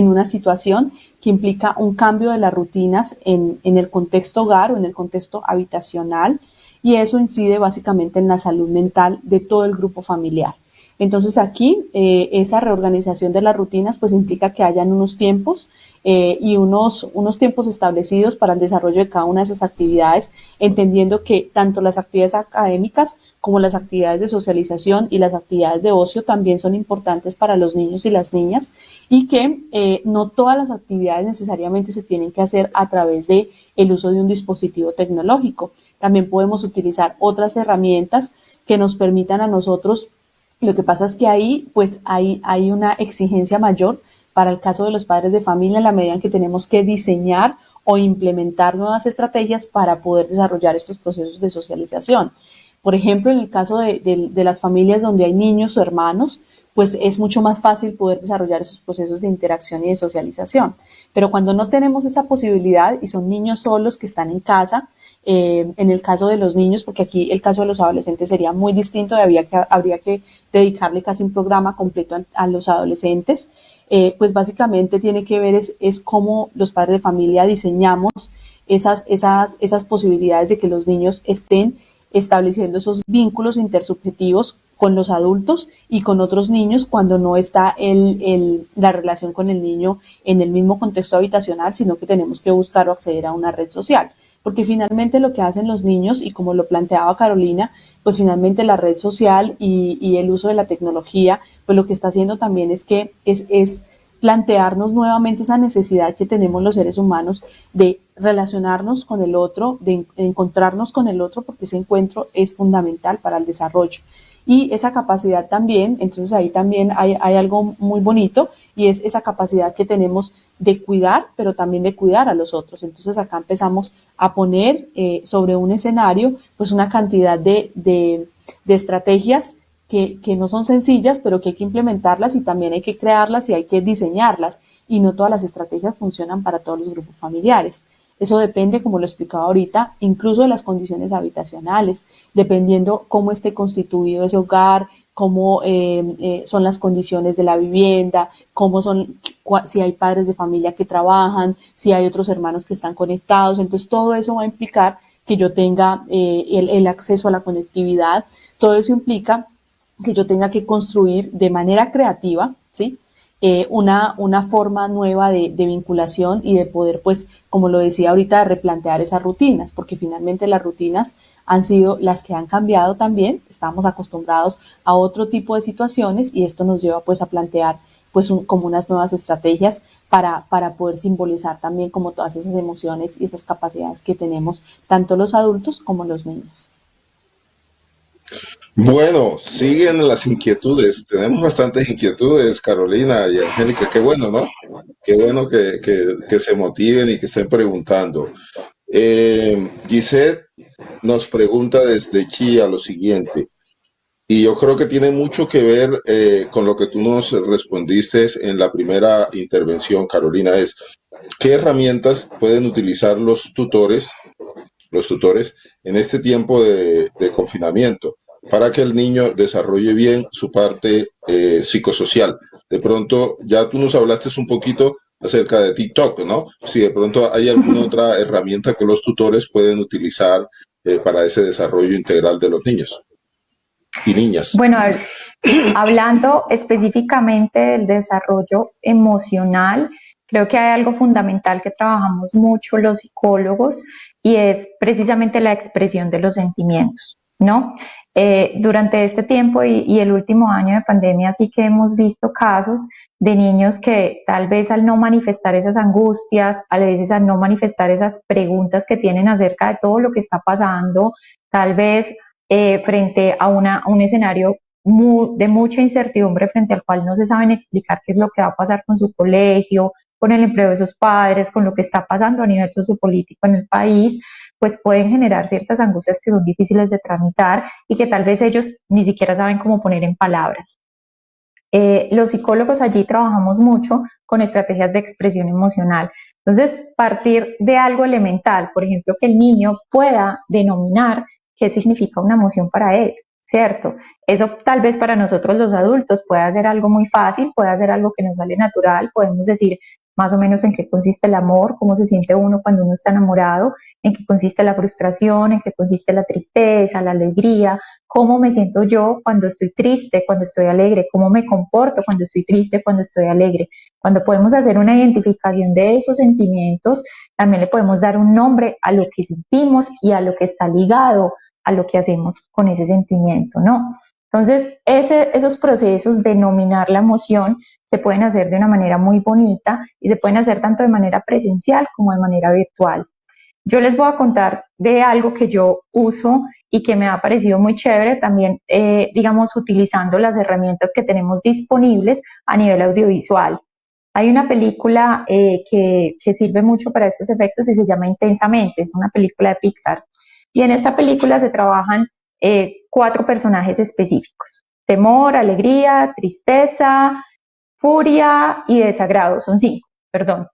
una situación que implica un cambio de las rutinas en el contexto hogar o en el contexto habitacional, y eso incide básicamente en la salud mental de todo el grupo familiar. Entonces aquí esa reorganización de las rutinas pues implica que hayan unos tiempos y unos tiempos establecidos para el desarrollo de cada una de esas actividades, entendiendo que tanto las actividades académicas como las actividades de socialización y las actividades de ocio también son importantes para los niños y las niñas, y que no todas las actividades necesariamente se tienen que hacer a través de el uso de un dispositivo tecnológico. También podemos utilizar otras herramientas que nos permitan a nosotros. Lo que pasa es que ahí pues hay una exigencia mayor para el caso de los padres de familia, en la medida en que tenemos que diseñar o implementar nuevas estrategias para poder desarrollar estos procesos de socialización. Por ejemplo, en el caso de las familias donde hay niños o hermanos, pues es mucho más fácil poder desarrollar esos procesos de interacción y de socialización. Pero cuando no tenemos esa posibilidad y son niños solos que están en casa, en el caso de los niños, porque aquí el caso de los adolescentes sería muy distinto, habría que dedicarle casi un programa completo a los adolescentes, pues básicamente tiene que ver es cómo los padres de familia diseñamos esas posibilidades de que los niños estén estableciendo esos vínculos intersubjetivos con los adultos y con otros niños cuando no está la relación con el niño en el mismo contexto habitacional, sino que tenemos que buscar o acceder a una red social. Porque finalmente lo que hacen los niños, y como lo planteaba Carolina, pues finalmente la red social y el uso de la tecnología, pues lo que está haciendo también es que es plantearnos nuevamente esa necesidad que tenemos los seres humanos de relacionarnos con el otro, de encontrarnos con el otro, porque ese encuentro es fundamental para el desarrollo. Y esa capacidad también, entonces ahí también hay algo muy bonito, y es esa capacidad que tenemos de cuidar, pero también de cuidar a los otros. Entonces acá empezamos a poner sobre un escenario pues una cantidad de estrategias que no son sencillas, pero que hay que implementarlas y también hay que crearlas y hay que diseñarlas. Y no todas las estrategias funcionan para todos los grupos familiares. Eso depende, como lo explicaba ahorita, incluso de las condiciones habitacionales, dependiendo cómo esté constituido ese hogar, cómo son las condiciones de la vivienda, cómo son, si hay padres de familia que trabajan, si hay otros hermanos que están conectados. Entonces todo eso va a implicar que yo tenga el acceso a la conectividad. Todo eso implica que yo tenga que construir de manera creativa, ¿sí? Una forma nueva de vinculación y de poder, pues, como lo decía ahorita, replantear esas rutinas, porque finalmente las rutinas han sido las que han cambiado también. Estamos acostumbrados a otro tipo de situaciones y esto nos lleva, pues, a plantear, pues, como unas nuevas estrategias para poder simbolizar también como todas esas emociones y esas capacidades que tenemos tanto los adultos como los niños. Bueno, siguen las inquietudes. Tenemos bastantes inquietudes, Carolina y Angélica. Qué bueno, ¿no? Qué bueno que se motiven y que estén preguntando. Gisette nos pregunta desde Chía lo siguiente, y yo creo que tiene mucho que ver con lo que tú nos respondiste en la primera intervención, Carolina, es ¿qué herramientas pueden utilizar los tutores en este tiempo de confinamiento para que el niño desarrolle bien su parte psicosocial? De pronto, ya tú nos hablaste un poquito acerca de TikTok, ¿no? Si de pronto hay alguna otra herramienta que los tutores pueden utilizar para ese desarrollo integral de los niños y niñas. Bueno, hablando específicamente del desarrollo emocional, creo que hay algo fundamental que trabajamos mucho los psicólogos y es precisamente la expresión de los sentimientos, ¿no? Durante este tiempo y el último año de pandemia sí que hemos visto casos de niños que tal vez al no manifestar esas angustias, a veces al no manifestar esas preguntas que tienen acerca de todo lo que está pasando, tal vez frente a un escenario de mucha incertidumbre frente al cual no se saben explicar qué es lo que va a pasar con su colegio, con el empleo de sus padres, con lo que está pasando a nivel sociopolítico en el país, pues pueden generar ciertas angustias que son difíciles de tramitar y que tal vez ellos ni siquiera saben cómo poner en palabras. Los psicólogos allí trabajamos mucho con estrategias de expresión emocional. Entonces, partir de algo elemental, por ejemplo, que el niño pueda denominar qué significa una emoción para él, ¿cierto? Eso tal vez para nosotros los adultos puede ser algo muy fácil, puede ser algo que nos sale natural, podemos decir más o menos en qué consiste el amor, cómo se siente uno cuando uno está enamorado, en qué consiste la frustración, en qué consiste la tristeza, la alegría, cómo me siento yo cuando estoy triste, cuando estoy alegre, cómo me comporto cuando estoy triste, cuando estoy alegre. Cuando podemos hacer una identificación de esos sentimientos, también le podemos dar un nombre a lo que sentimos y a lo que está ligado a lo que hacemos con ese sentimiento, ¿no? Entonces, esos procesos de nominar la emoción se pueden hacer de una manera muy bonita y se pueden hacer tanto de manera presencial como de manera virtual. Yo les voy a contar de algo que yo uso y que me ha parecido muy chévere también, digamos, utilizando las herramientas que tenemos disponibles a nivel audiovisual. Hay una película que sirve mucho para estos efectos y se llama Intensamente, es una película de Pixar. Y en esta película se trabajan 4 personajes específicos: temor, alegría, tristeza, furia y desagrado. Son 5, perdón.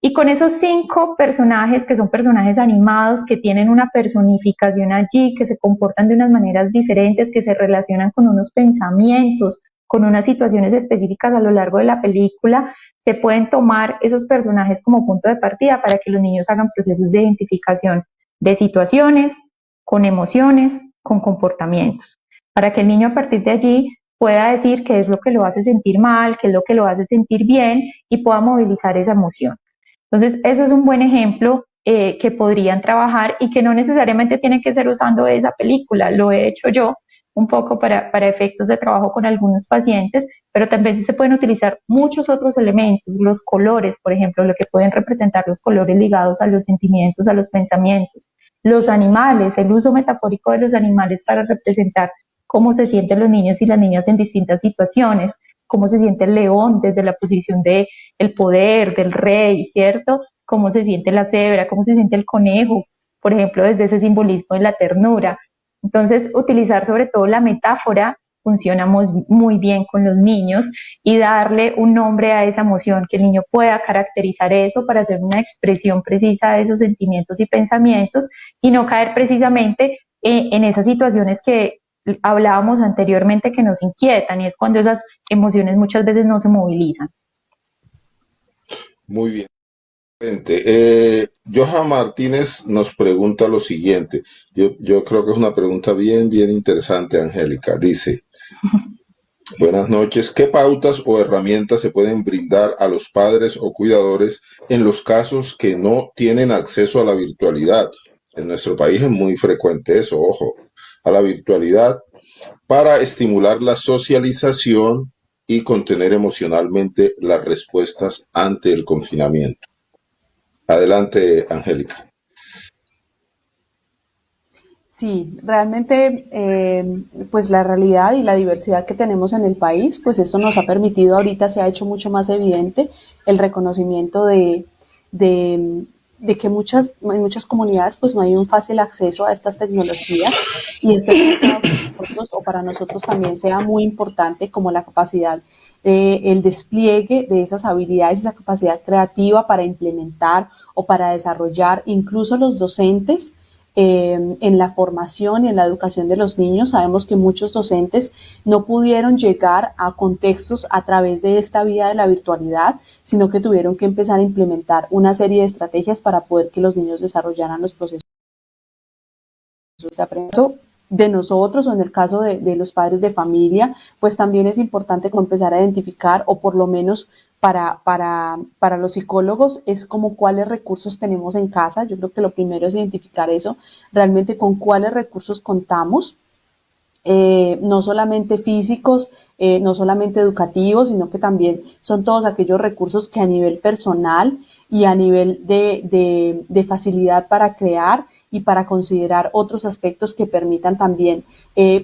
Y con esos 5 personajes, que son personajes animados, que tienen una personificación allí, que se comportan de unas maneras diferentes, que se relacionan con unos pensamientos, con unas situaciones específicas a lo largo de la película, se pueden tomar esos personajes como punto de partida para que los niños hagan procesos de identificación de situaciones, con emociones, con comportamientos, para que el niño a partir de allí pueda decir qué es lo que lo hace sentir mal, qué es lo que lo hace sentir bien y pueda movilizar esa emoción. Entonces, eso es un buen ejemplo que podrían trabajar y que no necesariamente tiene que ser usando esa película. Lo he hecho yo un poco para efectos de trabajo con algunos pacientes, pero también se pueden utilizar muchos otros elementos, los colores, por ejemplo, lo que pueden representar los colores ligados a los sentimientos, a los pensamientos, los animales, el uso metafórico de los animales para representar cómo se sienten los niños y las niñas en distintas situaciones, cómo se siente el león desde la posición de el poder, del rey, ¿cierto? Cómo se siente la cebra, cómo se siente el conejo, por ejemplo, desde ese simbolismo de la ternura. Entonces, utilizar sobre todo la metáfora funciona muy bien con los niños y darle un nombre a esa emoción, que el niño pueda caracterizar eso para hacer una expresión precisa de esos sentimientos y pensamientos y no caer precisamente en esas situaciones que hablábamos anteriormente que nos inquietan, y es cuando esas emociones muchas veces no se movilizan. Muy bien. Johan Martínez nos pregunta lo siguiente. Yo creo que es una pregunta bien interesante, Angélica. Dice, buenas noches, ¿qué pautas o herramientas se pueden brindar a los padres o cuidadores en los casos que no tienen acceso a la virtualidad? En nuestro país es muy frecuente eso, ojo, a la virtualidad, para estimular la socialización y contener emocionalmente las respuestas ante el confinamiento. Adelante, Angélica. Sí, realmente pues la realidad y la diversidad que tenemos en el país, pues esto nos ha permitido, ahorita se ha hecho mucho más evidente el reconocimiento de que en muchas comunidades pues no hay un fácil acceso a estas tecnologías, y esto para nosotros, o para nosotros también sea muy importante, como la capacidad el despliegue de esas habilidades, esa capacidad creativa para implementar o para desarrollar. Incluso los docentes en la formación y en la educación de los niños, sabemos que muchos docentes no pudieron llegar a contextos a través de esta vía de la virtualidad, sino que tuvieron que empezar a implementar una serie de estrategias para poder que los niños desarrollaran los procesos de aprendizaje de nosotros, o en el caso de los padres de familia, pues también es importante como empezar a identificar, o por lo menos para los psicólogos, es como cuáles recursos tenemos en casa. Yo creo que lo primero es identificar eso, realmente con cuáles recursos contamos, no solamente físicos, no solamente educativos, sino que también son todos aquellos recursos que a nivel personal y a nivel de facilidad para crear y para considerar otros aspectos que permitan también,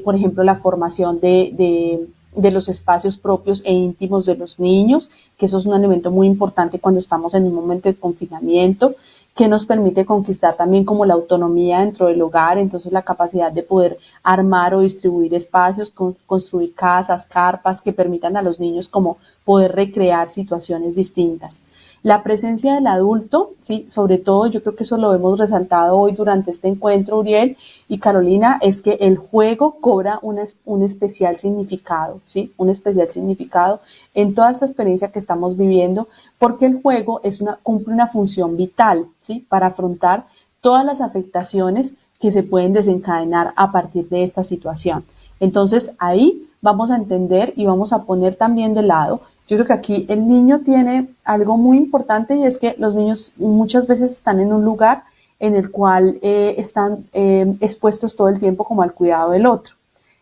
por ejemplo, la formación de los espacios propios e íntimos de los niños, que eso es un elemento muy importante cuando estamos en un momento de confinamiento, que nos permite conquistar también como la autonomía dentro del hogar, entonces la capacidad de poder armar o distribuir espacios, construir casas, carpas que permitan a los niños como poder recrear situaciones distintas. La presencia del adulto, sí, sobre todo yo creo que eso lo hemos resaltado hoy durante este encuentro, Uriel y Carolina, es que el juego cobra un especial significado, ¿sí? Un especial significado en toda esta experiencia que estamos viviendo, porque el juego cumple una función vital, ¿sí? Para afrontar todas las afectaciones que se pueden desencadenar a partir de esta situación. Entonces ahí vamos a entender y vamos a poner también de lado. Yo creo que aquí el niño tiene algo muy importante, y es que los niños muchas veces están en un lugar en el cual están expuestos todo el tiempo como al cuidado del otro.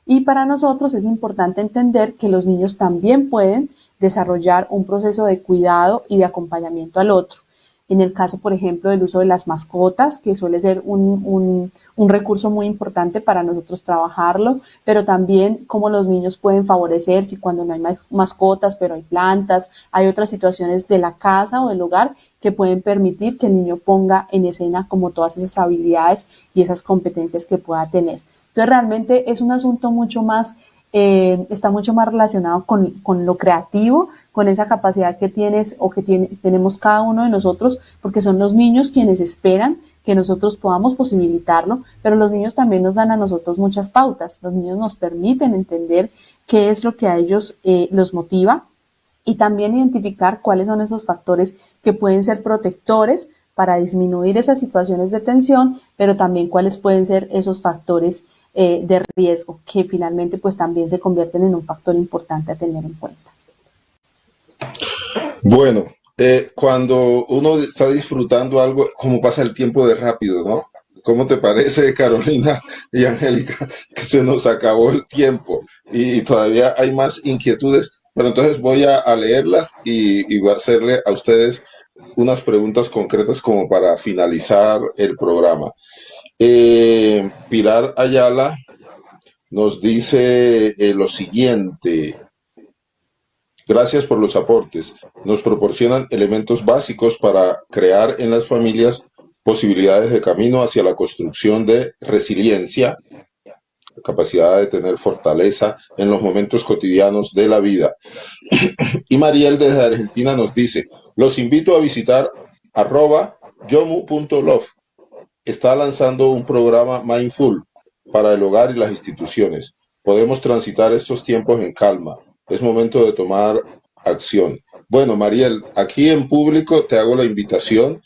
Y para nosotros es importante entender que los niños también pueden desarrollar un proceso de cuidado y de acompañamiento al otro. En el caso, por ejemplo, del uso de las mascotas, que suele ser un recurso muy importante para nosotros trabajarlo, pero también cómo los niños pueden favorecer, si cuando no hay mascotas, pero hay plantas, hay otras situaciones de la casa o del hogar que pueden permitir que el niño ponga en escena como todas esas habilidades y esas competencias que pueda tener. Entonces, realmente es un asunto mucho más, está mucho más relacionado con lo creativo, con esa capacidad que tienes o que tenemos cada uno de nosotros, porque son los niños quienes esperan que nosotros podamos posibilitarlo, pero los niños también nos dan a nosotros muchas pautas. Los niños nos permiten entender qué es lo que a ellos los motiva, y también identificar cuáles son esos factores que pueden ser protectores para disminuir esas situaciones de tensión, pero también cuáles pueden ser esos factores de riesgo, que finalmente pues también se convierten en un factor importante a tener en cuenta. Bueno, cuando uno está disfrutando algo, como pasa el tiempo de rápido, ¿no? ¿Cómo te parece, Carolina y Angélica, que se nos acabó el tiempo y todavía hay más inquietudes? Pero entonces voy a leerlas y voy a hacerle a ustedes unas preguntas concretas como para finalizar el programa. Pilar Ayala nos dice lo siguiente. Gracias por los aportes. Nos proporcionan elementos básicos para crear en las familias posibilidades de camino hacia la construcción de resiliencia, la capacidad de tener fortaleza en los momentos cotidianos de la vida. Y Mariel desde Argentina nos dice, los invito a visitar @yomu.love. Está lanzando un programa Mindful para el hogar y las instituciones. Podemos transitar estos tiempos en calma. Es momento de tomar acción. Bueno, Mariel, aquí en público te hago la invitación.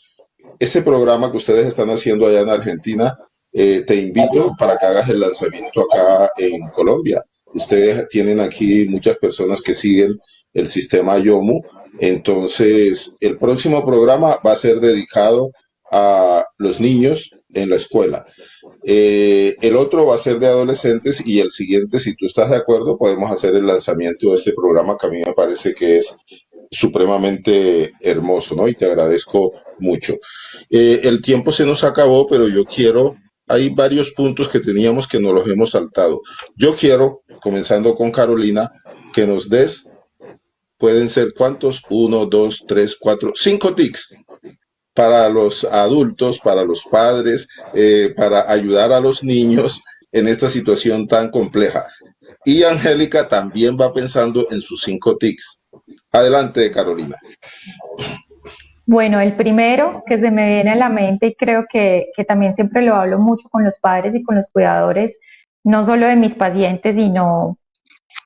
Este programa que ustedes están haciendo allá en Argentina, te invito para que hagas el lanzamiento acá en Colombia. Ustedes tienen aquí muchas personas que siguen el sistema YOMU. Entonces, el próximo programa va a ser dedicado a los niños en la escuela. El otro va a ser de adolescentes y el siguiente, si tú estás de acuerdo, podemos hacer el lanzamiento de este programa que a mí me parece que es supremamente hermoso, ¿no? Y te agradezco mucho. El tiempo se nos acabó, pero yo quiero, hay varios puntos que teníamos que nos los hemos saltado. Yo quiero, comenzando con Carolina, que nos des, pueden ser ¿cuántos? 1, 2, 3, 4, 5 tics para los adultos, para los padres, para ayudar a los niños en esta situación tan compleja. Y Angélica también va pensando en sus 5 tics. Adelante, Carolina. Bueno, el primero que se me viene a la mente y creo que también siempre lo hablo mucho con los padres y con los cuidadores, no solo de mis pacientes, sino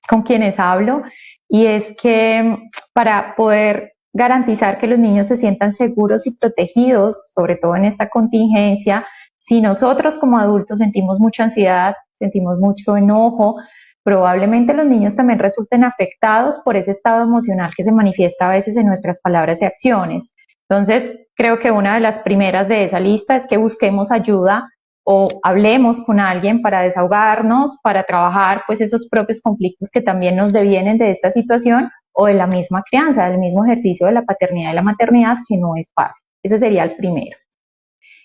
con quienes hablo, y es que para poder garantizar que los niños se sientan seguros y protegidos, sobre todo en esta contingencia, si nosotros como adultos sentimos mucha ansiedad, sentimos mucho enojo, probablemente los niños también resulten afectados por ese estado emocional que se manifiesta a veces en nuestras palabras y acciones. Entonces, creo que una de las primeras de esa lista es que busquemos ayuda o hablemos con alguien para desahogarnos, para trabajar pues esos propios conflictos que también nos devienen de esta situación o de la misma crianza, del mismo ejercicio de la paternidad y la maternidad, que no es fácil. Ese sería el primero.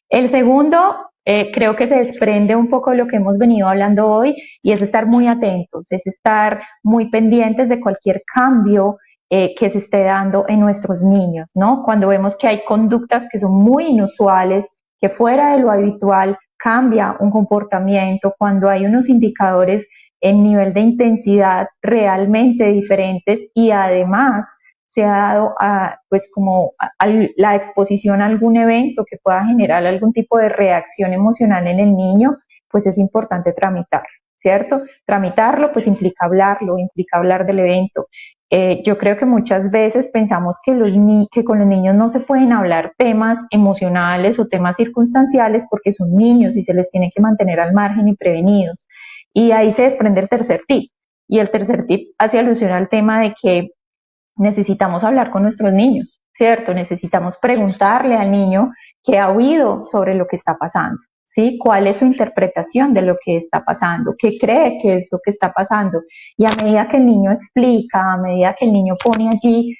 El segundo, creo que se desprende un poco de lo que hemos venido hablando hoy, y es estar muy atentos, es estar muy pendientes de cualquier cambio que se esté dando en nuestros niños, ¿no? Cuando vemos que hay conductas que son muy inusuales, que fuera de lo habitual cambia un comportamiento, cuando hay unos indicadores en nivel de intensidad realmente diferentes y además se ha dado pues como la exposición a algún evento que pueda generar algún tipo de reacción emocional en el niño, pues es importante tramitarlo, ¿cierto? Tramitarlo pues implica hablar del evento. Yo creo que muchas veces pensamos que con los niños no se pueden hablar temas emocionales o temas circunstanciales porque son niños y se les tiene que mantener al margen y prevenidos. Y ahí se desprende el tercer tip. Y el tercer tip hace alusión al tema de que necesitamos hablar con nuestros niños, ¿cierto? Necesitamos preguntarle al niño qué ha oído sobre lo que está pasando, ¿sí? ¿Cuál es su interpretación de lo que está pasando? ¿Qué cree que es lo que está pasando? Y a medida que el niño explica, a medida que el niño pone allí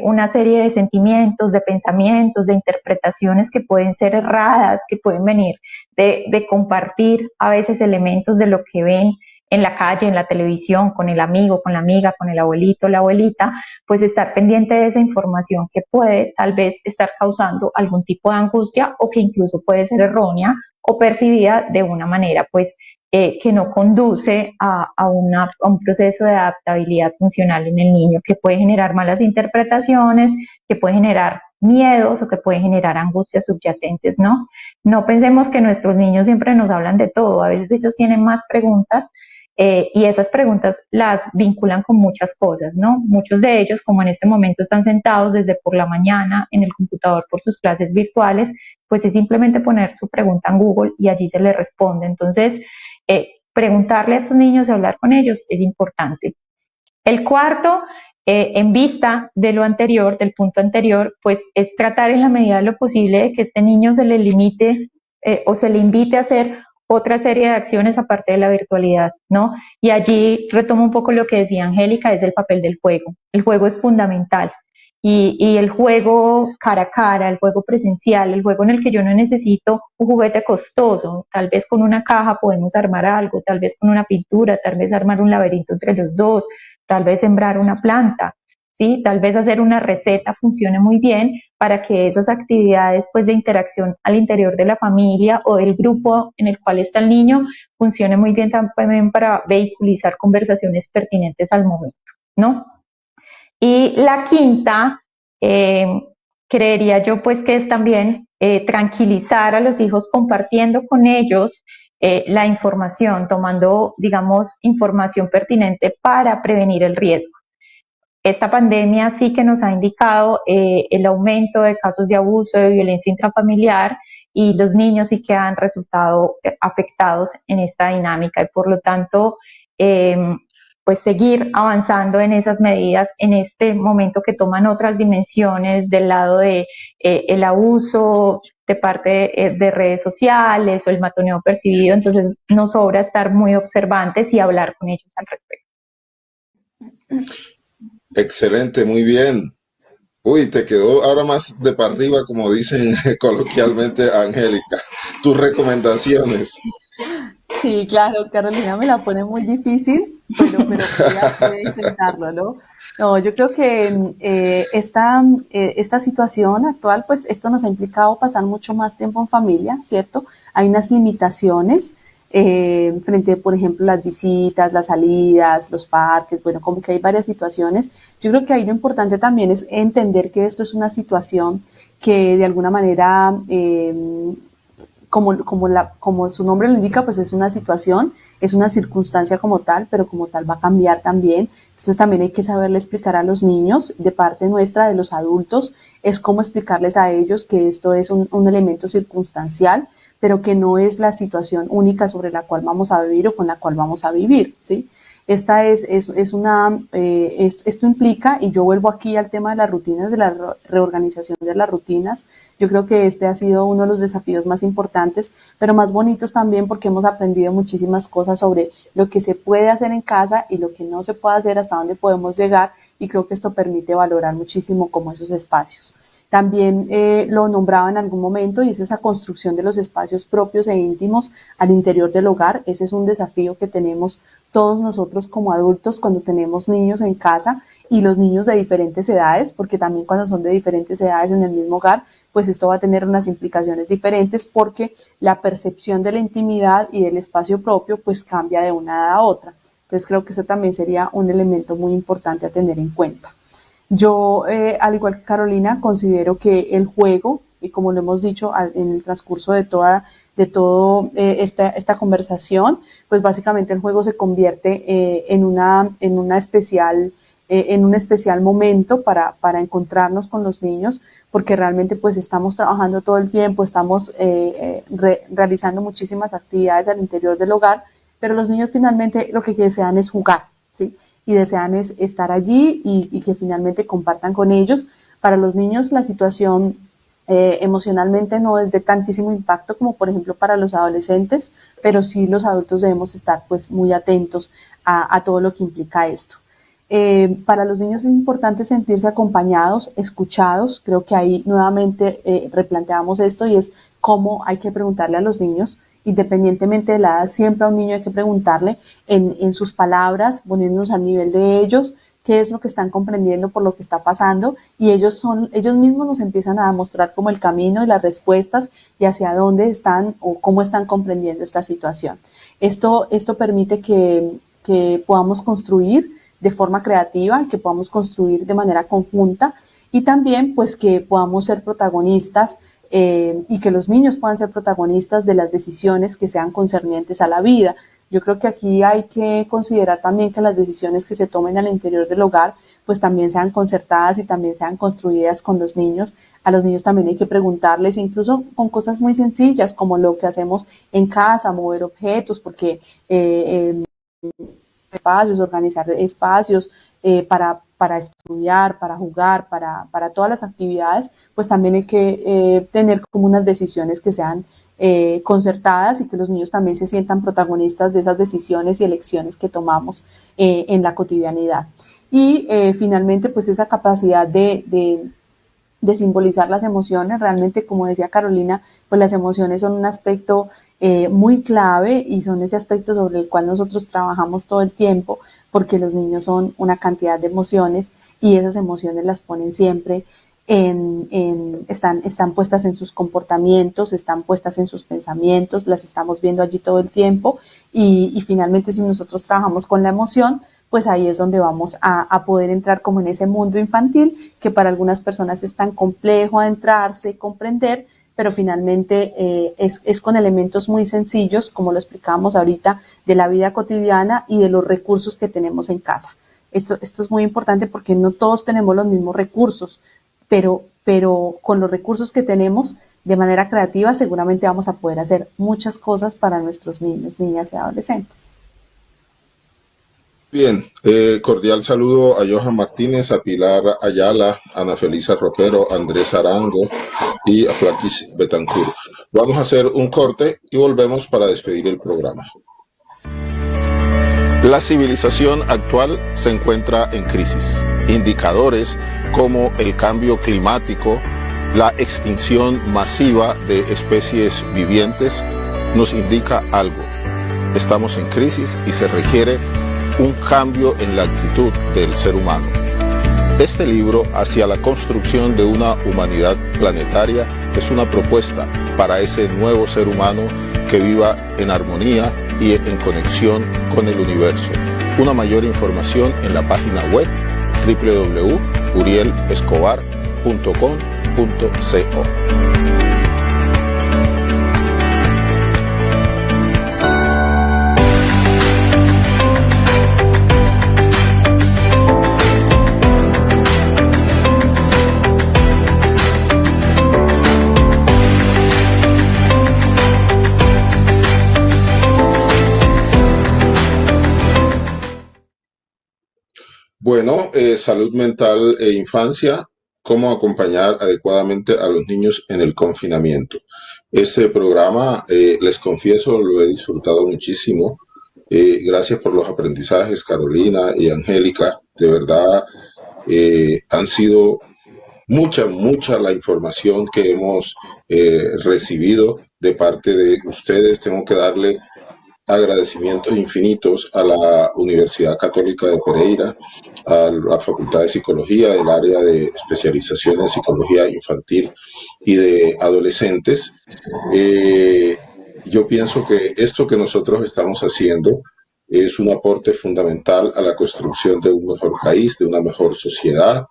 una serie de sentimientos, de pensamientos, de interpretaciones que pueden ser erradas, que pueden venir de compartir a veces elementos de lo que ven en la calle, en la televisión, con el amigo, con la amiga, con el abuelito, la abuelita, pues estar pendiente de esa información que puede tal vez estar causando algún tipo de angustia o que incluso puede ser errónea o percibida de una manera pues que no conduce a un proceso de adaptabilidad funcional en el niño, que puede generar malas interpretaciones, que puede generar miedos o que puede generar angustias subyacentes, ¿no? No pensemos que nuestros niños siempre nos hablan de todo, a veces ellos tienen más preguntas y esas preguntas las vinculan con muchas cosas, ¿no? Muchos de ellos, como en este momento están sentados desde por la mañana en el computador por sus clases virtuales, pues es simplemente poner su pregunta en Google y allí se le responde. Entonces, preguntarle a estos niños y hablar con ellos es importante. El cuarto, en vista de lo anterior, del punto anterior, pues es tratar en la medida de lo posible de que este niño se le limite o se le invite a hacer otra serie de acciones aparte de la virtualidad, ¿no? Y allí retomo un poco lo que decía Angélica, es el papel del juego. El juego es fundamental. Y el juego cara a cara, el juego presencial, el juego en el que yo no necesito un juguete costoso, tal vez con una caja podemos armar algo, tal vez con una pintura, tal vez armar un laberinto entre los dos, tal vez sembrar una planta, ¿sí? Tal vez hacer una receta funcione muy bien para que esas actividades pues, de interacción al interior de la familia o del grupo en el cual está el niño funcione muy bien también para vehiculizar conversaciones pertinentes al momento, ¿no? Y la quinta, creería yo pues que es también tranquilizar a los hijos compartiendo con ellos la información, tomando, digamos, información pertinente para prevenir el riesgo. Esta pandemia sí que nos ha indicado el aumento de casos de abuso, de violencia intrafamiliar, y los niños sí que han resultado afectados en esta dinámica y por lo tanto pues seguir avanzando en esas medidas en este momento que toman otras dimensiones del lado de el abuso de parte de redes sociales o el matoneo percibido, entonces nos sobra estar muy observantes y hablar con ellos al respecto. Excelente, muy bien. Uy, te quedó ahora más de para arriba, como dicen coloquialmente, Angélica. Tus recomendaciones. Sí, claro, Carolina me la pone muy difícil, pero voy a intentarlo, ¿no? No, yo creo que esta situación actual, pues esto nos ha implicado pasar mucho más tiempo en familia, ¿cierto? Hay unas limitaciones frente, por ejemplo, las visitas, las salidas, los parques, bueno, como que hay varias situaciones. Yo creo que ahí lo importante también es entender que esto es una situación que de alguna manera como su nombre lo indica, pues es una situación, es una circunstancia como tal, pero como tal va a cambiar también. Entonces también hay que saberle explicar a los niños, de parte nuestra, de los adultos, es cómo explicarles a ellos que esto es un elemento circunstancial, pero que no es la situación única sobre la cual vamos a vivir o con la cual vamos a vivir, ¿sí? Esto implica, y yo vuelvo aquí al tema de las rutinas, de la reorganización de las rutinas. Yo creo que este ha sido uno de los desafíos más importantes, pero más bonitos también porque hemos aprendido muchísimas cosas sobre lo que se puede hacer en casa y lo que no se puede hacer, hasta dónde podemos llegar, y creo que esto permite valorar muchísimo como esos espacios. También lo nombraba en algún momento, y es esa construcción de los espacios propios e íntimos al interior del hogar. Ese es un desafío que tenemos todos nosotros como adultos cuando tenemos niños en casa, y los niños de diferentes edades, porque también cuando son de diferentes edades en el mismo hogar, pues esto va a tener unas implicaciones diferentes, porque la percepción de la intimidad y del espacio propio pues cambia de una edad a otra. Entonces creo que eso también sería un elemento muy importante a tener en cuenta. Yo, al igual que Carolina, considero que el juego, y como lo hemos dicho en el transcurso de todo esta conversación, pues básicamente el juego se convierte en un especial momento para encontrarnos con los niños, porque realmente pues estamos trabajando todo el tiempo, estamos realizando muchísimas actividades al interior del hogar, pero los niños finalmente lo que desean es jugar, ¿sí? Y desean es estar allí y que finalmente compartan con ellos. Para los niños la situación emocionalmente no es de tantísimo impacto como por ejemplo para los adolescentes, pero sí los adultos debemos estar pues muy atentos a todo lo que implica esto. Para los niños es importante sentirse acompañados, escuchados. Creo que ahí nuevamente replanteamos esto, y es cómo hay que preguntarle a los niños, independientemente de la edad, siempre a un niño hay que preguntarle en sus palabras, poniéndonos al nivel de ellos, qué es lo que están comprendiendo por lo que está pasando, y ellos mismos nos empiezan a mostrar como el camino y las respuestas y hacia dónde están o cómo están comprendiendo esta situación. Esto permite que podamos construir de forma creativa, que podamos construir de manera conjunta, y también pues que podamos ser protagonistas y que los niños puedan ser protagonistas de las decisiones que sean concernientes a la vida. Yo creo que aquí hay que considerar también que las decisiones que se tomen al interior del hogar pues también sean concertadas y también sean construidas con los niños. A los niños también hay que preguntarles, incluso con cosas muy sencillas como lo que hacemos en casa, mover objetos, porque espacios, organizar espacios para estudiar, para jugar, para todas las actividades, pues también hay que tener como unas decisiones que sean concertadas y que los niños también se sientan protagonistas de esas decisiones y elecciones que tomamos en la cotidianidad. Y finalmente, pues esa capacidad de simbolizar las emociones. Realmente, como decía Carolina, pues las emociones son un aspecto muy clave y son ese aspecto sobre el cual nosotros trabajamos todo el tiempo, porque los niños son una cantidad de emociones y esas emociones las ponen siempre están puestas en sus comportamientos, están puestas en sus pensamientos, las estamos viendo allí todo el tiempo y finalmente si nosotros trabajamos con la emoción, pues ahí es donde vamos a poder entrar como en ese mundo infantil que para algunas personas es tan complejo adentrarse, comprender, pero finalmente es con elementos muy sencillos, como lo explicábamos ahorita, de la vida cotidiana y de los recursos que tenemos en casa. Esto es muy importante porque no todos tenemos los mismos recursos, pero con los recursos que tenemos de manera creativa seguramente vamos a poder hacer muchas cosas para nuestros niños, niñas y adolescentes. Bien, cordial saludo a Johan Martínez, a Pilar Ayala, a Ana Felisa Ropero, a Andrés Arango y a Flaquis Betancourt. Vamos a hacer un corte y volvemos para despedir el programa. La civilización actual se encuentra en crisis. Indicadores como el cambio climático, la extinción masiva de especies vivientes nos indica algo. Estamos en crisis y se requiere un cambio en la actitud del ser humano. Este libro, Hacia la construcción de una humanidad planetaria, es una propuesta para ese nuevo ser humano que viva en armonía y en conexión con el universo. Una mayor información en la página web www.urielescobar.com.co. Bueno, salud mental e infancia, cómo acompañar adecuadamente a los niños en el confinamiento. Este programa, les confieso, lo he disfrutado muchísimo. Gracias por los aprendizajes, Carolina y Angélica. De verdad, han sido mucha la información que hemos recibido de parte de ustedes. Tengo que darle agradecimientos infinitos a la Universidad Católica de Pereira, a la Facultad de Psicología, del área de especialización en psicología infantil y de adolescentes. Yo pienso que esto que nosotros estamos haciendo es un aporte fundamental a la construcción de un mejor país, de una mejor sociedad.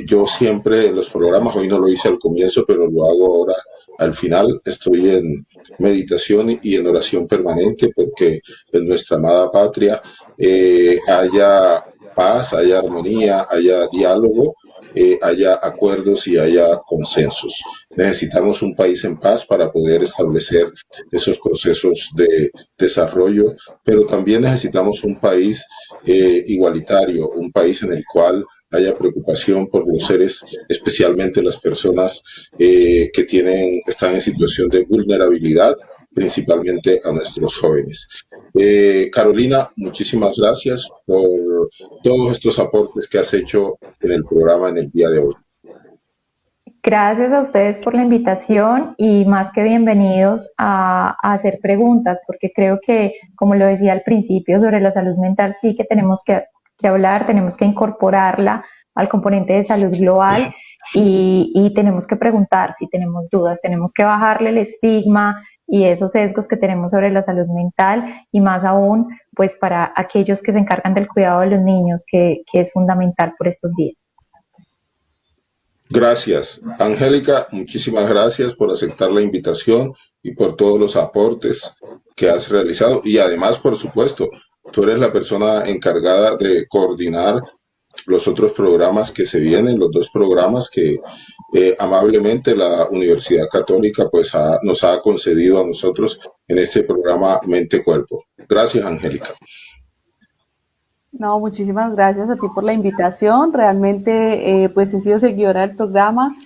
Yo siempre en los programas, hoy no lo hice al comienzo, pero lo hago ahora al final, estoy en meditación y en oración permanente porque en nuestra amada patria haya paz, haya armonía, haya diálogo, haya acuerdos y haya consensos. Necesitamos un país en paz para poder establecer esos procesos de desarrollo, pero también necesitamos un país igualitario, un país en el cual haya preocupación por los seres, especialmente las personas que están en situación de vulnerabilidad, principalmente a nuestros jóvenes. Carolina, muchísimas gracias por todos estos aportes que has hecho en el programa en el día de hoy. Gracias a ustedes por la invitación y más que bienvenidos a hacer preguntas, porque creo que, como lo decía al principio, sobre la salud mental sí que tenemos que hablar, tenemos que incorporarla al componente de salud global y tenemos que preguntar si tenemos dudas, tenemos que bajarle el estigma y esos sesgos que tenemos sobre la salud mental y más aún pues para aquellos que se encargan del cuidado de los niños, que es fundamental por estos días. Gracias. Angélica, muchísimas gracias por aceptar la invitación y por todos los aportes que has realizado. Y además, por supuesto, tú eres la persona encargada de coordinar los otros programas que se vienen, los dos programas que amablemente la Universidad Católica pues nos ha concedido a nosotros en este programa Mente Cuerpo. Gracias, Angélica. No, muchísimas gracias a ti por la invitación. Realmente, pues he sido seguidora del programa.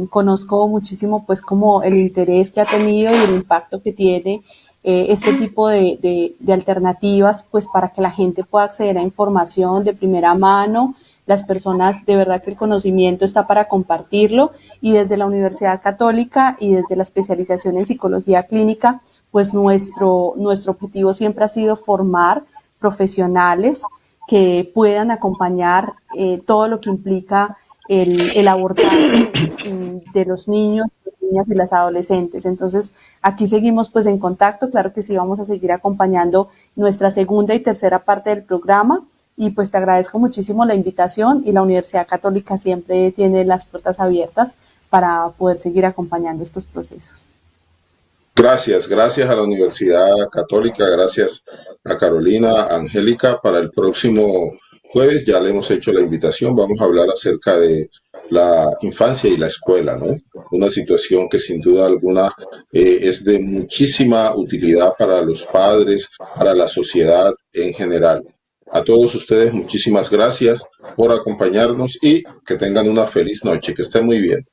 Conozco muchísimo, pues, como el interés que ha tenido y el impacto que tiene este tipo de alternativas, pues, para que la gente pueda acceder a información de primera mano. Las personas, de verdad que el conocimiento está para compartirlo, y desde la Universidad Católica y desde la especialización en psicología clínica, pues nuestro objetivo siempre ha sido formar profesionales que puedan acompañar todo lo que implica el abordaje de los niños, las niñas y las adolescentes. Entonces, aquí seguimos pues en contacto. Claro que sí, vamos a seguir acompañando nuestra segunda y tercera parte del programa, y pues te agradezco muchísimo la invitación, y la Universidad Católica siempre tiene las puertas abiertas para poder seguir acompañando estos procesos. Gracias, gracias a la Universidad Católica, gracias a Carolina, a Angélica. Para el próximo jueves ya le hemos hecho la invitación, vamos a hablar acerca de la infancia y la escuela, ¿no? Una situación que sin duda alguna es de muchísima utilidad para los padres, para la sociedad en general. A todos ustedes, muchísimas gracias por acompañarnos y que tengan una feliz noche, que estén muy bien.